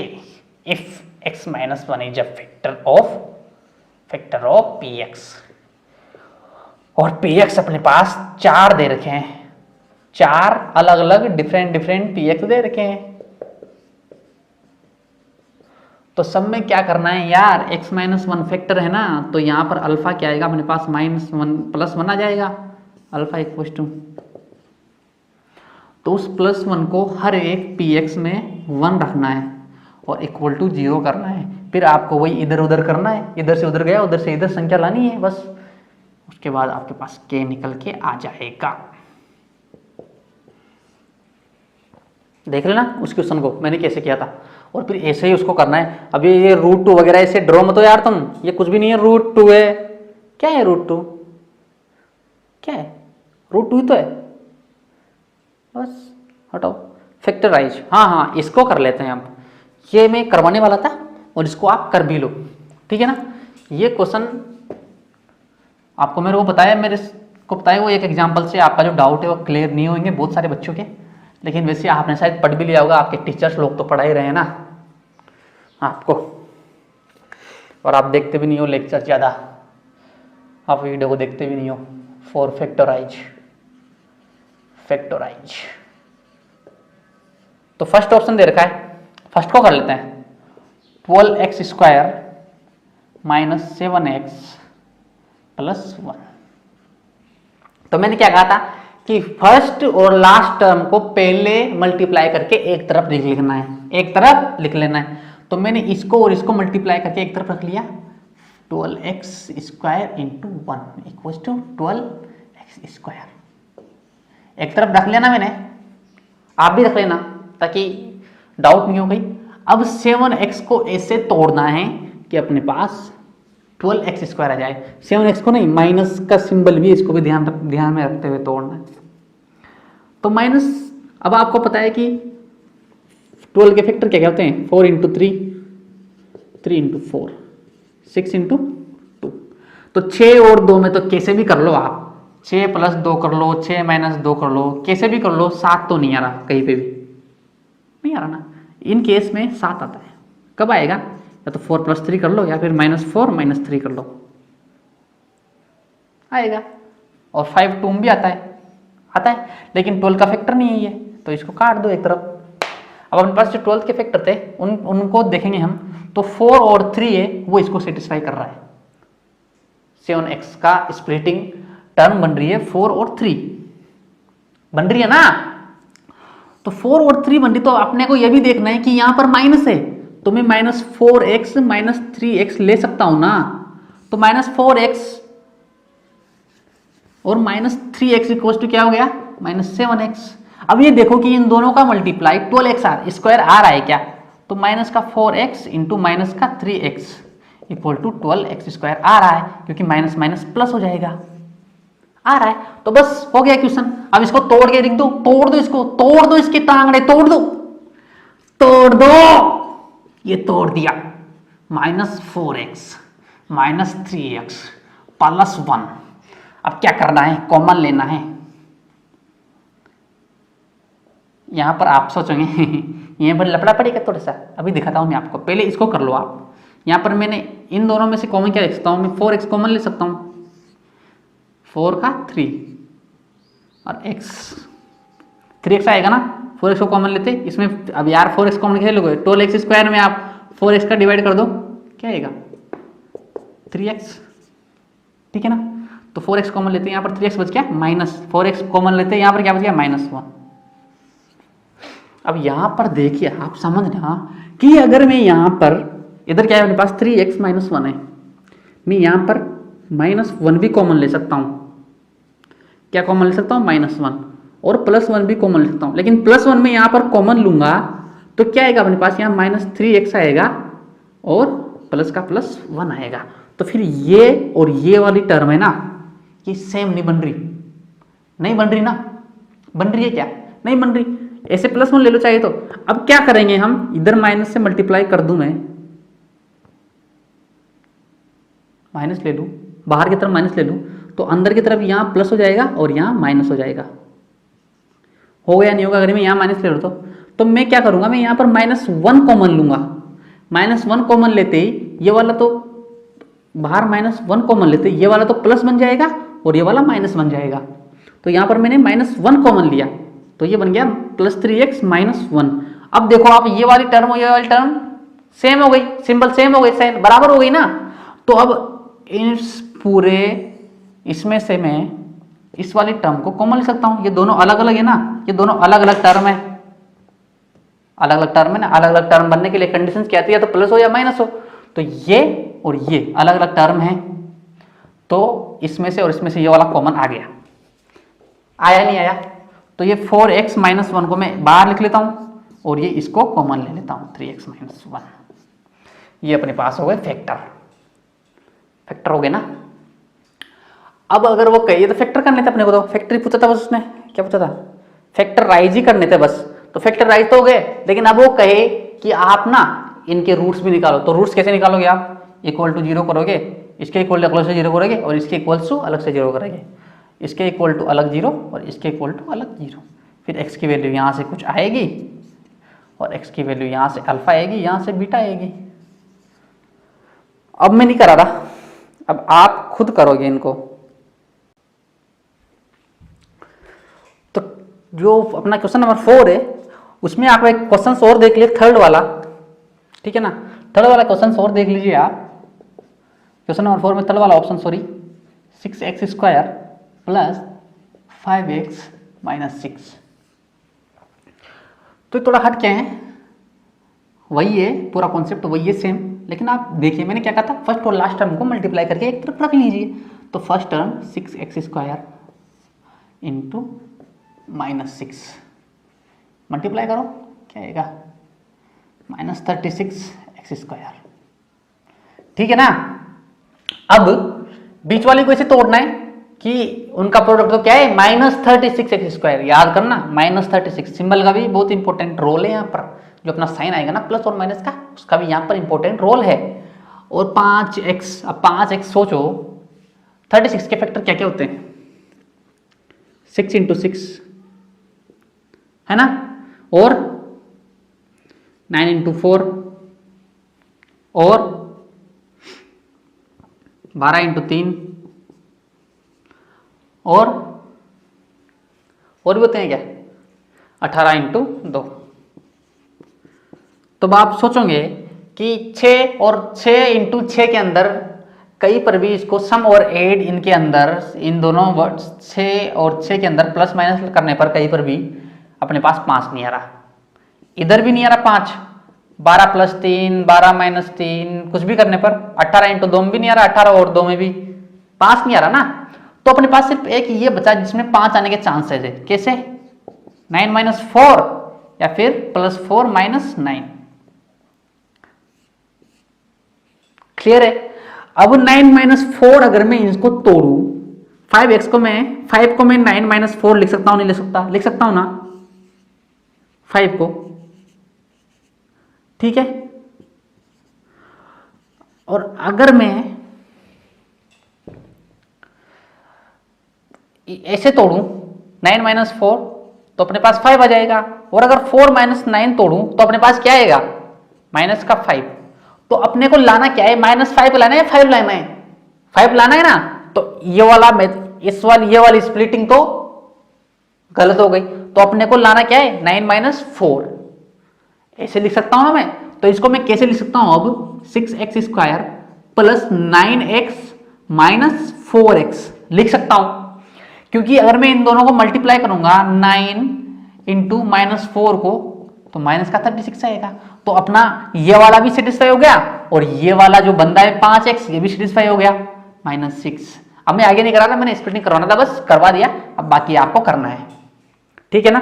if x-1 is a factor of px। और px अपने पास 4 दे रखे हैं, 4 अलग अलग डिफरेंट px दे रखे हैं। तो सब में क्या करना है यार, x-1 फैक्टर है ना, तो यहां पर अल्फा क्या आएगा अपने पास, -1 + 1 आ जाएगा, अल्फा इक्वल टू। तो उस +1 को हर एक px में 1 रखना है और इक्वल टू 0 करना है। फिर आपको वही इधर उधर करना है, इधर से उधर गया, उधर से इधर संख्या लानी है बस। उसके बाद आपके पास k निकल के आ जाएगा। देख लेना उस क्वेश्चन को मैंने कैसे किया था, और फिर ऐसे ही उसको करना है। अभी ये √2 वगैरह ऐसे ड्रॉ मत हो यार तुम, ये कुछ भी नहीं है, √2 है। क्या है √2? क्या है? √2 ही तो है, बस हटाओ। फैक्टराइज, हाँ इसको कर लेते हैं आप। ये मैं करवाने वाला था और इसको आप कर भी लो, ठीक है ना। ये क्वेश्चन आपको मेरे को बताया, मेरे को बताया वो एक एग्जाम्पल से आपका जो डाउट है वो क्लियर नहीं होंगे बहुत सारे बच्चों के। लेकिन वैसे आपने शायद पढ़ भी लिया होगा, आपके टीचर्स लोग तो पढ़ा ही रहे हैं ना आपको, और आप देखते भी नहीं हो लेक्चर ज़्यादा, आप वीडियो को देखते भी नहीं हो। फॉर फैक्टराइज, तो फर्स्ट ऑप्शन दे रखा है, फर्स्ट को कर लेते हैं। 12x² - 7x + 1। तो मैंने क्या कहा था कि फर्स्ट और लास्ट टर्म को पहले मल्टीप्लाई करके एक तरफ लिख लेना है, एक तरफ लिख लेना है। तो मैंने इसको और इसको मल्टीप्लाई करके एक तरफ रख लिया, 12x² × 1 = 12x²। एक तरफ रख लेना मैंने, आप भी रख लेना ताकि डाउट नहीं हो गई। अब 7x को ऐसे तोड़ना है कि अपने पास 12x² आ जाए। 7x को नहीं, माइनस का सिंबल भी इसको भी ध्यान में रखते हुए तोड़ना है। तो माइनस, अब आपको पता है कि 12 के फैक्टर क्या क्या होते हैं, 4 × 3, 3 × 4, 6 × 2। तो 6 और 2 में तो कैसे भी कर लो आप, 6 + 2 कर लो, 6 - 2 कर लो, कैसे भी कर लो, 7 तो नहीं आ रहा, कहीं पे भी नहीं आ रहा ना। इन केस में 7 आता है, कब आएगा, या तो 4 + 3 कर लो या फिर -4 - 3 कर लो, आएगा। और 5 2 भी आता है, लेकिन 12 का फैक्टर नहीं है ये, तो इसको काट दो एक तरफ। अब अपने पास जो 12 के फैक्टर थे उनको देखेंगे हम, तो 4 और 3 है वो इसको सेटिस्फाई कर रहा है। 7x का स्प्लिटिंग टर्म बन रही है 4 और 3 बन रही है ना। तो 4 और 3 बन रही, तो अपने को यह भी देखना है कि यहां पर माइनस है, तो मैं -4x - 3x ले सकता हूं ना। तो -4x और -3x = क्या हो गया, -7x। अब ये देखो कि इन दोनों का मल्टीप्लाई 12x² आ रहा है क्या, तो -4x × -3x = 12x² आ रहा है, क्योंकि माइनस माइनस प्लस हो जाएगा, आ रहा है। तो बस हो गया क्वेश्चन। अब इसको तोड़ के लिख दो, तोड़ दो इसको, तोड़ दो इसके टांगड़े, तोड़ दो, ये तोड़ दिया। -4x - 3x + 1। अब क्या करना है, कॉमन लेना है। यहां पर आप सोचोगे यहां पर लपड़ा पड़ेगा थोड़ा सा, अभी दिखाता हूं मैं आपको, पहले इसको कर लो आप। यहां पर मैंने इन दोनों में से कॉमन क्या लिख सकता हूं, मैं 4x कॉमन ले सकता हूं, 4 का 3 और x, 3x आएगा ना, 4x को कॉमन लेते इसमें। अब यार 4x कॉमन कैसे लोगे, 12x² में आप 4x का डिवाइड कर दो, क्या आएगा 3x, ठीक है ना। तो 4x कॉमन लेते हैं, यहाँ पर 3x बच गया, -4x कॉमन लेते हैं, यहाँ पर क्या बच गया, -1। अब यहां पर देखिए, आप समझना कि अगर मैं यहां पर, इधर क्या है अपने पास 3x माइनस 1 है, मैं यहां पर -1 भी कॉमन ले सकता हूं। क्या कॉमन ले सकता हूं? -1, और +1 भी कॉमन ले सकता हूं। लेकिन +1 में यहां पर कॉमन लूंगा तो क्या आएगा अपने पास? यहाँ -3x आएगा और प्लस का +1 आएगा। तो फिर ये और ये वाली टर्म है ना, ये सेम नहीं बन रही, नहीं बन रही ना? बन रही है क्या? नहीं बन रही। ऐसे +1 ले लो चाहे तो। अब क्या करेंगे हम, इधर माइनस से मल्टीप्लाई कर दूं, मैं माइनस ले लूं, बाहर की तरफ माइनस ले लूं, तो अंदर की तरफ यहां प्लस हो जाएगा और यहां माइनस हो जाएगा। हो गया नहीं होगा? अगर मैं यहां माइनस ले लूं तो मैं क्या करूंगा, मैं यहां पर -1 कॉमन लूंगा। -1 कॉमन लेते ही ये वाला तो बाहर -1 कॉमन लेते ही ये वाला तो प्लस बन जाएगा और ये वाला माइनस बन जाएगा। तो यहां पर मैंने -1 कॉमन लिया तो ये बन गया +3x - 1। अब देखो आप, ये वाली टर्म और ये वाली टर्म सेम हो गई, सिंबल सेम हो गई, सेम बराबर हो गई ना। तो अब इस पूरे इसमें से मैं इस वाली टर्म को कॉमन ले सकता हूं। ये दोनों अलग अलग है ना, ये दोनों अलग अलग टर्म है, अलग अलग टर्म है ना। अलग अलग टर्म बनने के लिए कंडीशंस क्या आती है? तो प्लस हो या माइनस हो। तो ये और ये अलग अलग टर्म है, तो इसमें से और इसमें से ये वाला कॉमन आ गया। आया नहीं आया? तो ये 4x - 1 को मैं बाहर लिख लेता हूं और ये इसको कॉमन ले लेता हूं, 3x - 1। ये अपने पास हो गए फैक्टर, फैक्टर हो गए ना। अब अगर वो कहिए तो फैक्टर करने थे अपने को, तो फैक्टर ही पूछा था बस, उसने क्या पूछा था? फैक्टराइज ही करने थे बस। तो फैक्टराइज तो हो गए, लेकिन अब वो कहे कि आप ना इनके रूट्स भी निकालो। तो रूट्स कैसे निकालोगे आप? इक्वल टू 0 करोगे, इसके इक्वल टू अलग से 0 करोगे और इसके इक्वल टू अलग से 0 करोगे, इसके इक्वल टू अलग 0 और इसके इक्वल टू अलग 0। फिर x की वैल्यू यहाँ से कुछ आएगी और x की वैल्यू यहाँ से अल्फा आएगी, यहाँ से बीटा आएगी। अब मैं नहीं करा रहा, अब आप खुद करोगे इनको। तो जो अपना क्वेश्चन नंबर 4 है उसमें आप एक क्वेश्चन और देख लीजिए, थर्ड वाला, ठीक है ना। थर्ड वाला क्वेश्चन और देख लीजिए आप। क्वेश्चन नंबर 4 में थर्ड वाला ऑप्शन, सॉरी, 6x² + 5x - 6। तो थोड़ा हट क्या है, वही है पूरा कॉन्सेप्ट, वही है सेम। लेकिन आप देखिए मैंने क्या कहा था, फर्स्ट और लास्ट टर्म को मल्टीप्लाई करके एक तरफ रख लीजिए। तो फर्स्ट टर्म 6x² × -6 मल्टीप्लाई करो, क्या आएगा? -36x²। ठीक है ना। अब बीच वाली को ऐसे तोड़ना है कि उनका प्रोडक्ट तो क्या है? -36x²। याद करना, -36 सिंबल का भी बहुत इंपॉर्टेंट रोल है यहाँ पर। जो अपना साइन आएगा ना प्लस और माइनस का, उसका भी यहाँ पर इंपॉर्टेंट रोल है। और 5x, अब 5x सोचो, 36 के फैक्टर क्या क्या होते हैं? 6 × 6 है ना, और 9 × 4 और 12 × 3 और भी होते हैं क्या? 18 × 2। तो आप सोचोगे कि 6 और 6 × 6 के अंदर कहीं पर भी इसको सम और एड इनके अंदर, इन दोनों वर्ड्स 6 और 6 के अंदर प्लस माइनस करने पर कहीं पर भी अपने पास 5 नहीं आ रहा। इधर भी नहीं आ रहा 5, 12 + 3, 12 - 3 कुछ भी करने पर 18 × 2 में भी नहीं आ रहा, 18 और 2 में भी 5 नहीं आ रहा ना। तो अपने पास सिर्फ एक ये बचा जिसमें 5 आने के चांसेस है। कैसे? 9 - 4 या फिर +4 - 9। क्लियर है? अब 9 - 4 अगर मैं इसको तोड़ू, 5x को मैं 5 को मैं 9 - 4 लिख सकता हूं, नहीं लिख सकता? लिख सकता हूं ना 5 को, ठीक है। और अगर मैं ऐसे तोड़ू 9 - 4 तो अपने पास 5 आ जाएगा। और अगर 4 - 9 तोड़ू तो अपने पास क्या आएगा? -5। तो अपने को लाना क्या है? -5 लाना है, 5 लाना है? 5 लाना है ना। तो ये वाला ये वाली स्प्लिटिंग तो गलत हो गई। तो अपने को लाना क्या है? 9 - 4। ऐसे लिख सकता हूं ना मैं। तो इसको मैं कैसे लिख सकता हूं? अब 6x² + 9x - 4x लिख सकता हूं। क्योंकि अगर मैं इन दोनों को मल्टीप्लाई करूंगा 9 × -4 को तो माइनस का 36 आएगा। तो अपना ये वाला भी सेटिस्फाई हो गया और ये वाला जो बंदा है 5x ये भी सेटिस्फाई हो गया, -6। अब मैं आगे नहीं करा रहा, मैंने स्प्लिट नहीं करवाना था, बस करवा दिया। अब बाकी आपको करना है, ठीक है ना।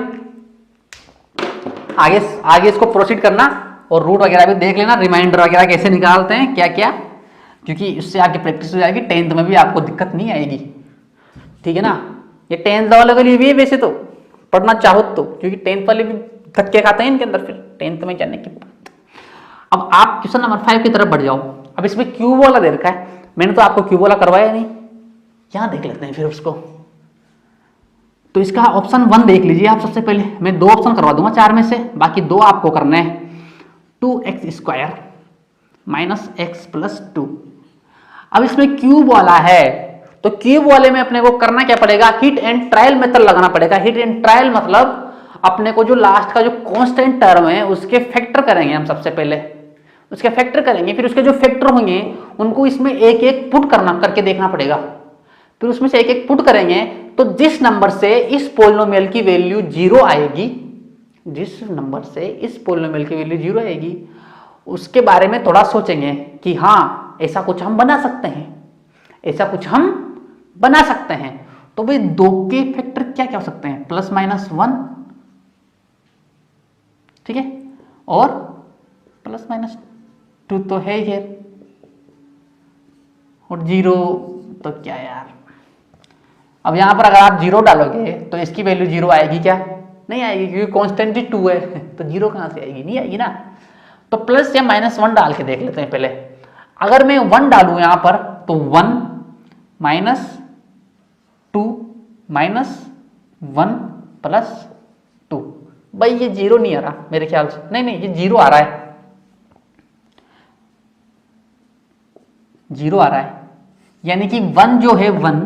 आगे आगे इसको प्रोसीड करना और रूट वगैरह भी देख लेना, रिमाइंडर वगैरह कैसे निकालते हैं क्या क्या, क्योंकि इससे आगे प्रैक्टिस हो जाएगी, 10th में भी आपको दिक्कत नहीं आएगी, ठीक है ना। ये 10th वालों के लिए भी है वैसे तो, पढ़ना चाहो तो, क्योंकि 10th वाले भी धक्के खाते हैं इनके अंदर फिर 10th में जाने के बाद। अब आप क्वेश्चन नंबर 5 की तरफ बढ़ जाओ। अब इसमें क्यूब वाला दे रखा है, मैंने तो आपको क्यूब वाला करवाया नहीं, यहां देख लेते हैं फिर उसको। तो इसका ऑप्शन 1 देख लीजिए आप सबसे पहले, मैं 2 ऑप्शन करवा दूंगा 4 में से, बाकी 2 आपको करना है। 2x² -x + 2। अब इसमें क्यूब वाला है, तो क्यूब वाले में अपने को करना क्या पड़ेगा, हिट एंड ट्रायल मेथड लगाना पड़ेगा। हिट एंड ट्रायल मतलब अपने को जो लास्ट का जो कांस्टेंट टर्म है उसके फैक्टर करेंगे हम सबसे पहले, उसके फैक्टर करेंगे, फिर उसके जो फैक्टर होंगे उनको इसमें एक एक पुट करके देखना पड़ेगा। फिर उसमें से एक एक पुट करेंगे तो जिस नंबर से इस पोलिनोमियल की वैल्यू 0 आएगी, जिस नंबर से इस पोलिनोमियल की वैल्यू 0 आएगी उसके बारे में थोड़ा सोचेंगे कि हाँ ऐसा कुछ हम बना सकते हैं, ऐसा कुछ हम बना सकते हैं। तो भाई 2 के फैक्टर क्या क्या हो सकते हैं, +-1, ठीक है, और +-2 तो है ही, और 0 तो क्या यार। अब यहां पर अगर आप 0 डालोगे तो इसकी वैल्यू 0 आएगी क्या, नहीं आएगी, क्योंकि कांस्टेंट ही 2 है तो 0 कहां से आएगी, नहीं आएगी ना। तो प्लस या -1 डाल के देख लेते हैं पहले। अगर मैं 1 डालूं यहां पर तो 1 -2 -1 + 2, भाई ये 0 नहीं आ रहा मेरे ख्याल से, नहीं ये 0 आ रहा है, 0 आ रहा है, यानी कि 1 जो है 1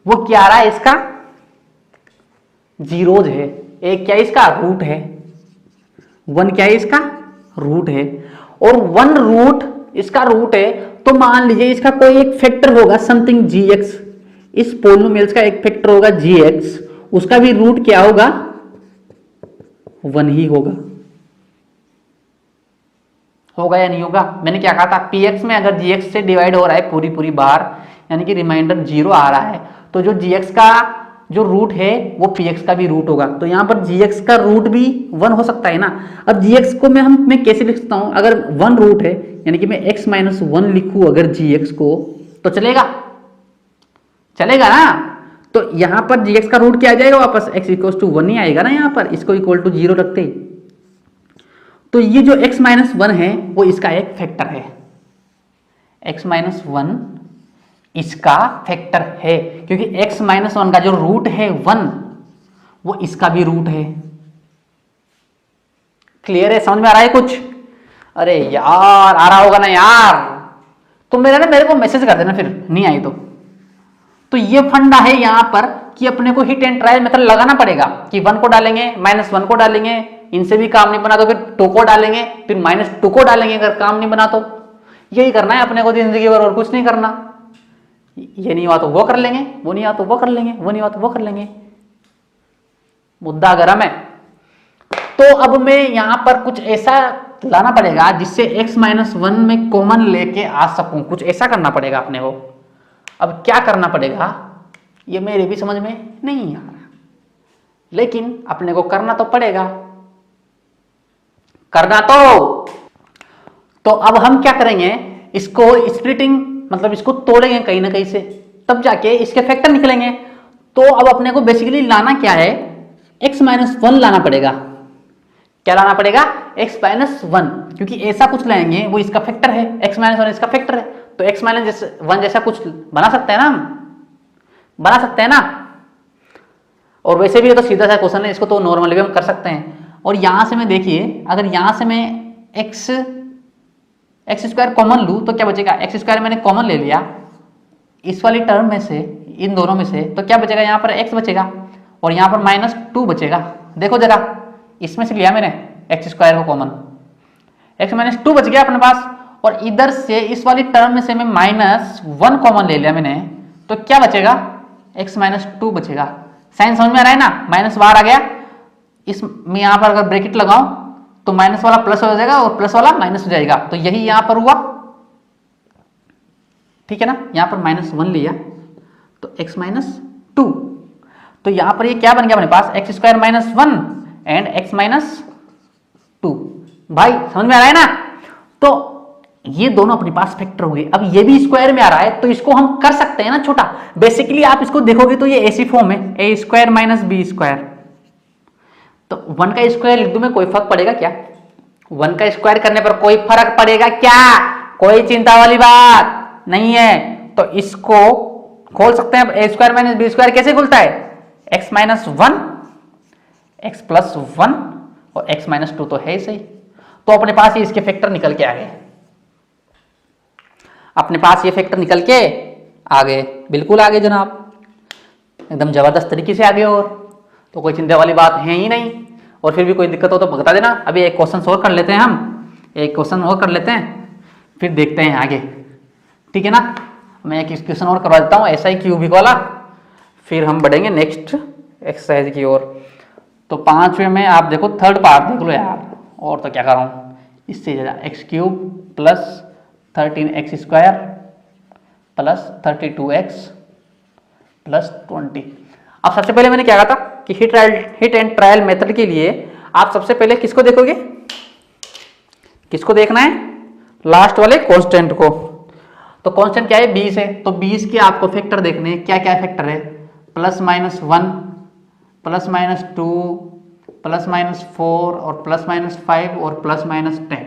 वो क्या आ रहा है, इसका जीरोज है, एक क्या इसका रूट है, 1 क्या है इसका रूट है, और 1 रूट इसका रूट है। तो मान लीजिए इसका कोई एक फैक्टर होगा समथिंग gx, इस पोलिनोमियल्स का एक फैक्टर होगा gx, उसका भी रूट क्या होगा 1 ही होगा या नहीं होगा। मैंने क्या कहा था, px में अगर gx से डिवाइड हो रहा है पूरी बार, यानी कि रिमाइंडर 0 आ रहा है, तो जो gx का जो रूट है वो px का भी रूट होगा। तो यहां पर gx का रूट भी 1 हो सकता है ना। अब gx को मैं कैसे लिख सकता हूं, अगर 1 रूट है यानी कि मैं x - 1 लिखूं अगर gx को, तो चलेगा ना। तो यहां पर gx का रूट क्या आ जाएगा वापस, x = 1 ही आएगा ना, यहां पर इसको इक्वल टू 0 रखते ही। तो ये जो x - 1 है वो इसका एक फैक्टर है, x - 1 इसका फैक्टर है, क्योंकि x - 1 का जो रूट है 1 वो इसका भी रूट है। क्लियर है, समझ में आ रहा है कुछ? अरे यार आ रहा होगा ना यार, तो मेरे को मैसेज कर देना फिर नहीं आई तो ये फंडा है यहां पर कि अपने को हिट एंड ट्रायल मेथड लगाना पड़ेगा कि 1 को डालेंगे -1 को डालेंगे, इनसे भी काम नहीं बना तो फिर 2 को डालेंगे, फिर -2 को डालेंगे अगर काम नहीं बना तो। यही करना है अपने को जिंदगी भर, और कुछ नहीं करना। ये नहीं हुआ तो वो कर लेंगे, वो नहीं हुआ तो वो कर लेंगे, वो नहीं हुआ तो वो कर लेंगे, मुद्दा गरम है। तो अब मैं यहां पर कुछ ऐसा लाना पड़ेगा जिससे x - 1 में कॉमन लेके आ सकूं, कुछ ऐसा करना पड़ेगा अपने को। अब क्या करना पड़ेगा ये मेरे भी समझ में नहीं आ रहा, लेकिन अपने को करना तो पड़ेगा, करना तो अब हम क्या करेंगे, इसको स्प्लिटिंग मतलब इसको तोड़ेंगे कहीं ना कहीं से, तब जाके इसके फैक्टर निकलेंगे। तो अब अपने को बेसिकली लाना क्या है, x - 1 लाना पड़ेगा। क्या लाना पड़ेगा, x - 1, क्योंकि ऐसा कुछ लाएंगे वो इसका फैक्टर है, x - 1 इसका फैक्टर है, तो x - 1 जैसा कुछ बना सकते हैं ना, हम बना सकते हैं ना। और वैसे भी ये तो सीधा सा क्वेश्चन है, इसको तो नॉर्मली भी हम कर सकते हैं। और यहां से मैं देखिए, अगर यहां से मैं x² कॉमन लूं तो क्या बचेगा, x² मैंने कॉमन ले लिया इस वाली टर्म में से, इन दोनों में से, तो क्या बचेगा, यहाँ पर x बचेगा और यहाँ पर -2 बचेगा। देखो जरा, इसमें से लिया मैंने x² को कॉमन, x - 2 बच गया अपने पास, और इधर से इस वाली टर्म में से मैं -1 कॉमन ले लिया मैंने, तो क्या बचेगा, x - 2 बचेगा। साइन समझ में आ रहा है ना, माइनस बाहर आ गया इसमें यहां पर अगर ब्रैकेट लगाऊं तो माइनस वाला प्लस हो जाएगा और प्लस वाला माइनस हो जाएगा, तो यही यहां पर हुआ, ठीक है ना। यहां पर -1 लिया तो x -2, तो यहां पर ये क्या बन गया अपने पास, x² -1 एंड x -2। भाई समझ में आ रहा है ना। तो ये दोनों अपने पास फैक्टर हो गए। अब ये भी स्क्वायर में आ रहा है तो इसको हम कर सकते हैं ना छोटा। बेसिकली आप इसको देखोगे तो ये ऐसी फॉर्म है, a² -b²। तो 1 का स्क्वायर लिख दूं मैं, कोई फर्क पड़ेगा क्या? 1 का स्क्वायर करने पर कोई फर्क पड़ेगा क्या? कोई चिंता वाली बात नहीं है। तो इसको खोल सकते हैं। a² -b² कैसे खुलता है? x -1 x +1 और x -2 तो है सही। तो अपने पास ये इसके फैक्टर निकल के आ गए, अपने पास ये फैक्टर निकल के आ गए, बिल्कुल आ गए जनाब, एकदम जबरदस्त तरीके से आ गए। और तो कोई चिंता वाली बात है ही नहीं। और फिर भी कोई दिक्कत हो तो बता देना। अभी एक क्वेश्चन और कर लेते हैं, हम एक क्वेश्चन और कर लेते हैं, फिर देखते हैं आगे, ठीक है ना। मैं एक क्वेश्चन और करवा देता हूँ ऐसा ही क्यूबिक वाला, फिर हम बढ़ेंगे नेक्स्ट एक्सरसाइज की ओर। तो 5वें में आप देखो, थर्ड पार्ट देख लो यार, और तो क्या कर रहा हूँ, इससे ज़्यादा x³ + 13x² + 32x + 20। अब सबसे पहले मैंने क्या कहा था कि हिट एंड ट्रायल मेथड के लिए आप सबसे पहले किसको देखोगे, किसको देखना है, लास्ट वाले कांस्टेंट को। तो कांस्टेंट क्या है, 20 है, तो 20 के आपको फैक्टर देखने हैं। क्या क्या फैक्टर है, +-1 +-2 +-4 और +-5 और +-10,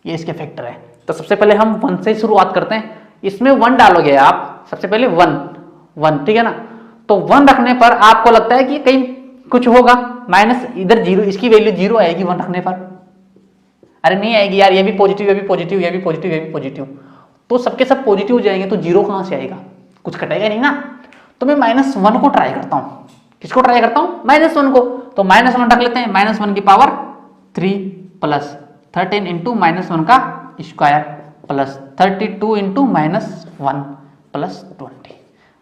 ये इसके फैक्टर है। तो सबसे पहले हम 1 से शुरुआत करते हैं। इसमें 1 डालोगे आप, सबसे पहले 1, ठीक है ना। तो 1 रखने पर आपको लगता है कि कहीं कुछ होगा, माइनस इधर 0, इसकी वैल्यू 0 आएगी 1 रखने पर। अरे नहीं आएगी यार, ये भी पॉजिटिव, ये भी पॉजिटिव, ये भी पॉजिटिव, ये भी पॉजिटिव, तो सबके सब पॉजिटिव हो जाएंगे, तो 0 कहां से आएगा, कुछ कटेगा नहीं ना। तो मैं -1 को ट्राई करता हूं। किसको ट्राई करता हूं, -1 को। तो -1 रख लेते हैं, -1 की पावर 3 + 13 × -1 का स्क्वायर + 32 × -1 + 20।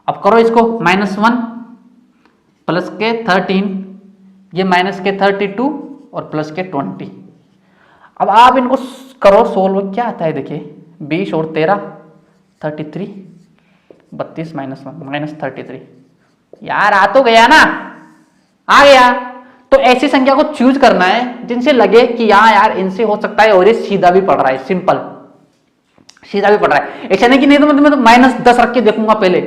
अब करो इसको, -1 प्लस के 13, ये माइनस के 32 और प्लस के 20। अब आप इनको करो सोल्व, क्या आता है देखिए, 20 और 13 33, 32 -1 -33। यार आ तो गया ना, आ गया। तो ऐसी संख्या को चूज करना है जिनसे लगे कि हाँ यार इनसे हो सकता है, और ये सीधा भी पड़ रहा है, सिंपल सीधा भी पड़ रहा है। ऐसा नहीं कि नहीं तो मैं तो -10 रख के देखूंगा पहले।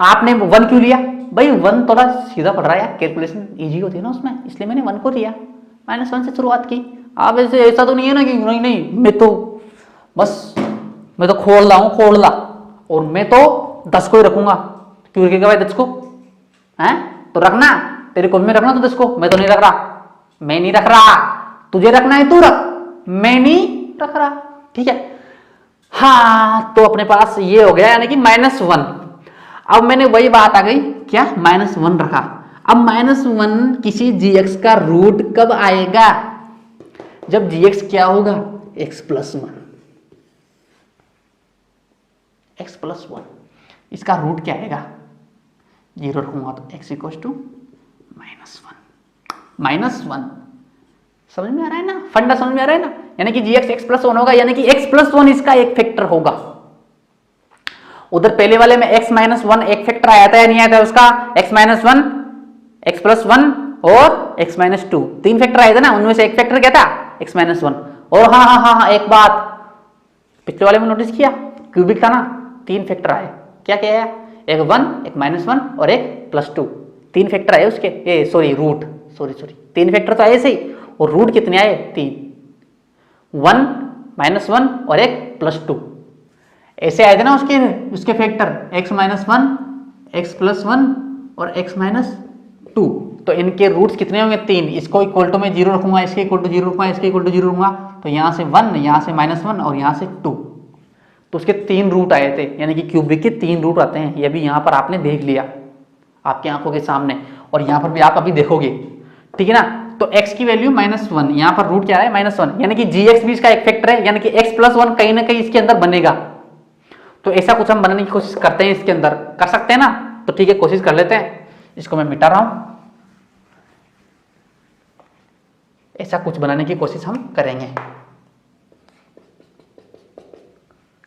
आपने 1 क्यों लिया भाई, 1 थोड़ा सीधा पड़ रहा है यार, कैलकुलेशन इजी होती है ना उसमें, इसलिए मैंने 1 को लिया, -1 से शुरुआत की। आप ऐसा तो नहीं है ना कि नहीं मैं तो बस मैं तो खोल ला और मैं तो 10 को ही रखूंगा, क्यों रखेगा भाई 10 को, हैं तो रखना, तेरे को में रखना तो 10 को, मैं तो नहीं रख रहा, मैं नहीं रख रहा, तुझे रखना है तू रख, मैं नहीं रख रहा, ठीक है। हाँ तो अपने पास ये हो गया, यानी कि -1। अब मैंने वही बात आ गई, क्या -1 रखा। अब -1 किसी gx का रूट कब आएगा, जब gx क्या होगा, x + 1, x + 1, इसका रूट क्या आएगा, 0 रखूंगा तो x = -1। समझ में आ रहा है ना, फंडा समझ में आ रहा है ना, यानी कि gx x + 1 होगा, यानी कि x + 1 इसका एक फैक्टर होगा। उधर पहले वाले में x - 1 एक फैक्टर आया था या नहीं आया था उसका, x - 1 x + 1 और x - 2, 3 फैक्टर आए थे ना, उनमें से एक फैक्टर क्या था, x - 1। और हाँ एक बात पिछले वाले में नोटिस किया, क्यूबिक था ना, 3 फैक्टर आए, क्या क्या आया, एक 1 एक -1 और एक +2, 3 फैक्टर आए उसके, रूट, सॉरी 3 फैक्टर तो आए सही, और रूट कितने आए, 3, 1 -1 और एक +2, ऐसे आए थे ना उसके फैक्टर, x - 1 x + 1 और x - 2। तो इनके रूट्स कितने होंगे, 3। इसको इक्वल टू में 0 रखूंगा, इसके इक्वल टू 0 रखूंगा, इसके इक्वल टू 0 रखूंगा, तो यहाँ से 1, यहाँ से -1 और यहाँ से 2, तो उसके 3 रूट आए थे, यानी कि क्यूबिक के 3 रूट आते हैं। ये भी यहाँ पर आपने देख लिया आपकी आंखों के सामने, और यहाँ पर भी आप अभी देखोगे, ठीक है ना। तो x की वैल्यू -1, यहाँ पर रूट क्या है, -1, यानी कि gx भी इसका एक फैक्टर है, यानी कि x + 1 कहीं ना कहीं इसके अंदर बनेगा। तो ऐसा कुछ हम बनाने की कोशिश करते हैं, इसके अंदर कर सकते हैं ना, तो ठीक है कोशिश कर लेते हैं। इसको मैं मिटा रहा हूं, ऐसा कुछ बनाने की कोशिश हम करेंगे।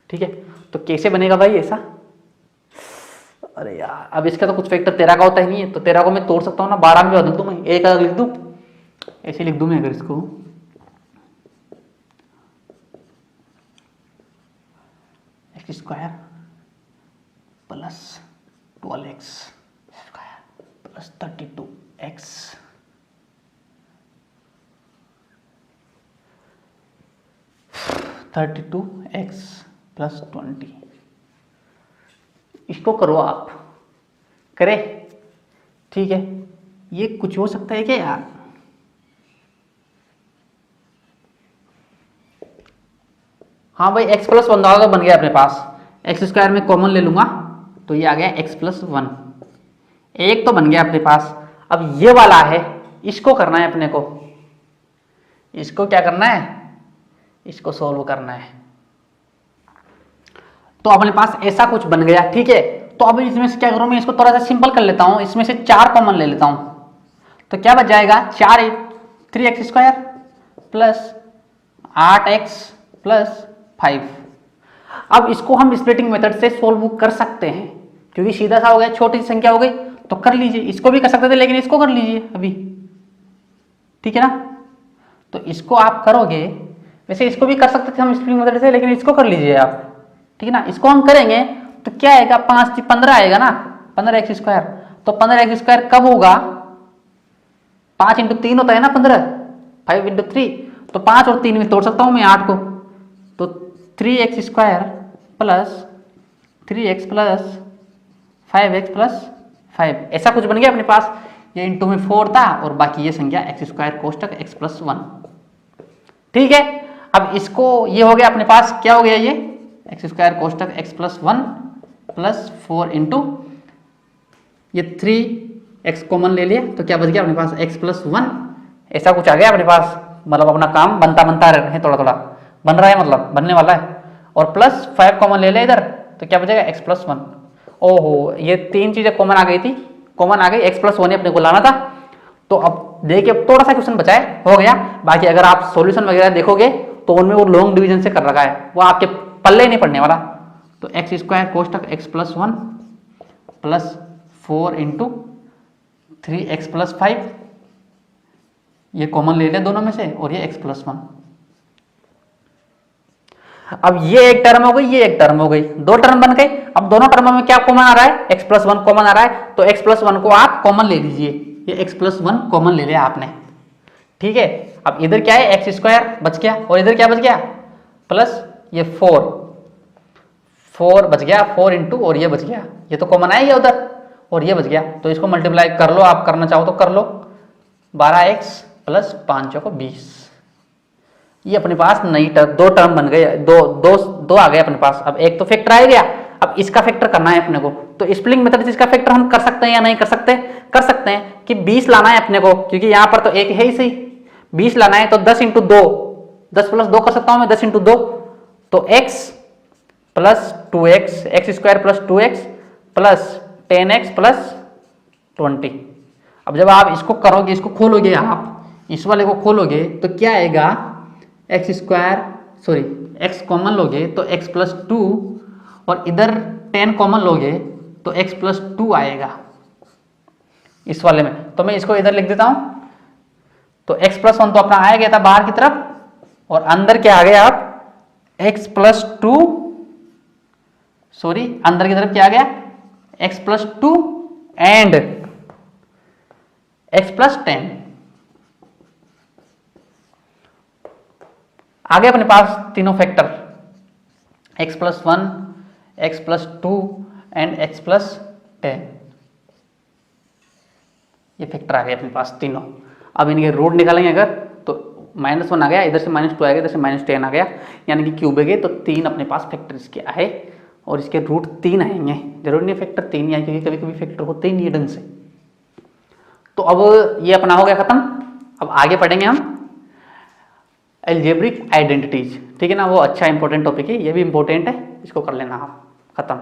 ठीक है, तो कैसे बनेगा भाई ऐसा? अरे यार, अब इसका तो कुछ फैक्टर 13 का होता ही नहीं है, तो 13 को मैं तोड़ सकता हूँ ना, 12 में बदल दूं मैं, एक अलग लिख दूं, ऐसे लिख दूं मैं अगर इसको, x square plus 12x square plus 32x plus 20। इसको करो आप, करे, ठीक है। ये कुछ हो सकता है क्या यार? हाँ भाई, x प्लस 1 तो बन गया अपने पास, एक्स स्क्वायर में कॉमन ले लूंगा तो ये आ गया x प्लस 1, एक तो बन गया अपने पास। अब ये वाला है, इसको करना है अपने को, इसको क्या करना है, इसको सॉल्व करना है। तो अपने पास ऐसा कुछ बन गया, ठीक है। तो अब इसमें से क्या करूं मैं, इसको थोड़ा सा सिंपल कर लेता हूं, इसमें से 4 कॉमन ले लेता हूं, तो क्या बच जाएगा, 3x square plus 8x plus 5। अब इसको हम स्प्लिटिंग मेथड से सोल्व कर सकते हैं, क्योंकि सीधा सा हो गया, छोटी सी संख्या हो गई, तो कर लीजिए। इसको भी कर सकते थे, लेकिन इसको कर लीजिए अभी, ठीक है ना। तो इसको आप करोगे, वैसे इसको भी कर सकते थे हम स्प्लिटिंग मेथड से, लेकिन इसको कर लीजिए आप, ठीक है ना। इसको हम करेंगे तो क्या आएगा, 5 15 आएगा ना, 15x स्क्वायर। तो 15x स्क्वायर कब होगा, 5 इंटू 3 होता है ना 15, 5 इंटू 3, तो 5 और 3 में तोड़ सकता हूं मैं 8 को, तो 3x square plus 3x plus 5x plus 5, ऐसा कुछ बन गया अपने पास। ये इंटू में 4 था और बाकी ये संख्या एक्स स्क्वायर कोष्टक x प्लस 1, ठीक है। अब इसको, ये हो गया अपने पास, क्या हो गया, ये एक्स स्क्वायर कोष्टक x प्लस 1 प्लस 4 इंटू ये 3x कॉमन ले लिया, तो क्या बच गया अपने पास, x प्लस 1, ऐसा कुछ आ गया अपने पास। मतलब अपना काम बनता बनता है, थोड़ा थोड़ा बन रहा है, मतलब बनने वाला है। और प्लस 5 कॉमन ले लिया इधर, तो क्या बचेगा, x प्लस 1। ओहो, ये 3 चीजें कॉमन आ गई थी, कॉमन आ गई, x प्लस 1 अपने को लाना था। तो अब देखिए, अब थोड़ा सा क्वेश्चन बचा है, हो गया। बाकी अगर आप सॉल्यूशन वगैरह देखोगे तो उनमें वो लॉन्ग डिवीजन से कर रखा है, वो आपके पल्ले नहीं पड़ने वाला। तो एक्स स्क्वायर कोष्टक x plus 1 plus 4 into 3x plus 5, ये कॉमन ले लिया दोनों में से, और ये x प्लस 1। अब ये एक टर्म हो गई, ये एक टर्म हो गई, 2 टर्म बन गए। अब दोनों टर्मों में क्या कॉमन आ रहा है, x प्लस 1 कॉमन आ रहा है, तो x प्लस 1 को आप कॉमन ले लीजिए, ये x प्लस 1 कॉमन ले लिया आपने, ठीक है। अब इधर क्या है, एक्स स्क्वायर बच गया, और इधर क्या बच गया, प्लस ये 4 बच गया, 4 इंटू, और ये बच गया, ये तो कॉमन आया उधर, और ये बच गया। तो इसको मल्टीप्लाई कर लो, आप करना चाहो तो कर लो, 12x प्लस 5 को 20, ये अपने पास नई टर्म, 2 टर्म बन गए, दो आ गए अपने पास। अब एक तो फैक्टर आ गया, अब इसका फैक्टर करना है अपने को। तो स्प्लिटिंग मेथड से इसका फैक्टर हम कर सकते हैं या नहीं कर सकते, कर सकते हैं कि 20 लाना है अपने को, क्योंकि यहाँ पर तो एक है ही सही, 20 लाना है, तो 10 इंटू 2, 10 प्लस 2 कर सकता हूं मैं, 10 इंटू 2, तो x plus 2x, x square plus 2x plus 10x plus 20। अब जब आप इसको करोगे, इसको खोलोगे, आप इस वाले को खोलोगे, तो क्या आएगा, x square, sorry x common लोगे तो x प्लस 2, और इधर 10 कॉमन लोगे तो x प्लस 2 आएगा इस वाले में। तो मैं इसको इधर लिख देता हूं, तो x प्लस 1 तो अपना आया गया था बाहर की तरफ, और अंदर क्या आ गया, आप x प्लस 2, सॉरी अंदर की तरफ क्या आ गया, x plus 2 and x plus 10 आ गए अपने पास तीनों factor, x plus 1, x plus 2 and x plus 10, ये फैक्टर आ गए अपने पास तीनों। अब इनके रूट निकालेंगे अगर, तो -1 आ गया, इधर से -2 आ गया, इधर से -10 आ गया, यानी कि क्यूब है, तो 3 अपने पास फैक्टर इसके आए, और इसके रूट 3 आएंगे। जरूरी नहीं फैक्टर 3 ही आए, क्योंकि कभी कभी फैक्टर होते ही नहीं ढंग से। तो अब ये अपना हो गया खत्म। अब आगे पढ़ेंगे हम अलजेब्रिक आइडेंटिटीज, ठीक है ना, वो अच्छा इंपॉर्टेंट टॉपिक है, ये भी इंपॉर्टेंट है, इसको कर लेना आप, खत्म।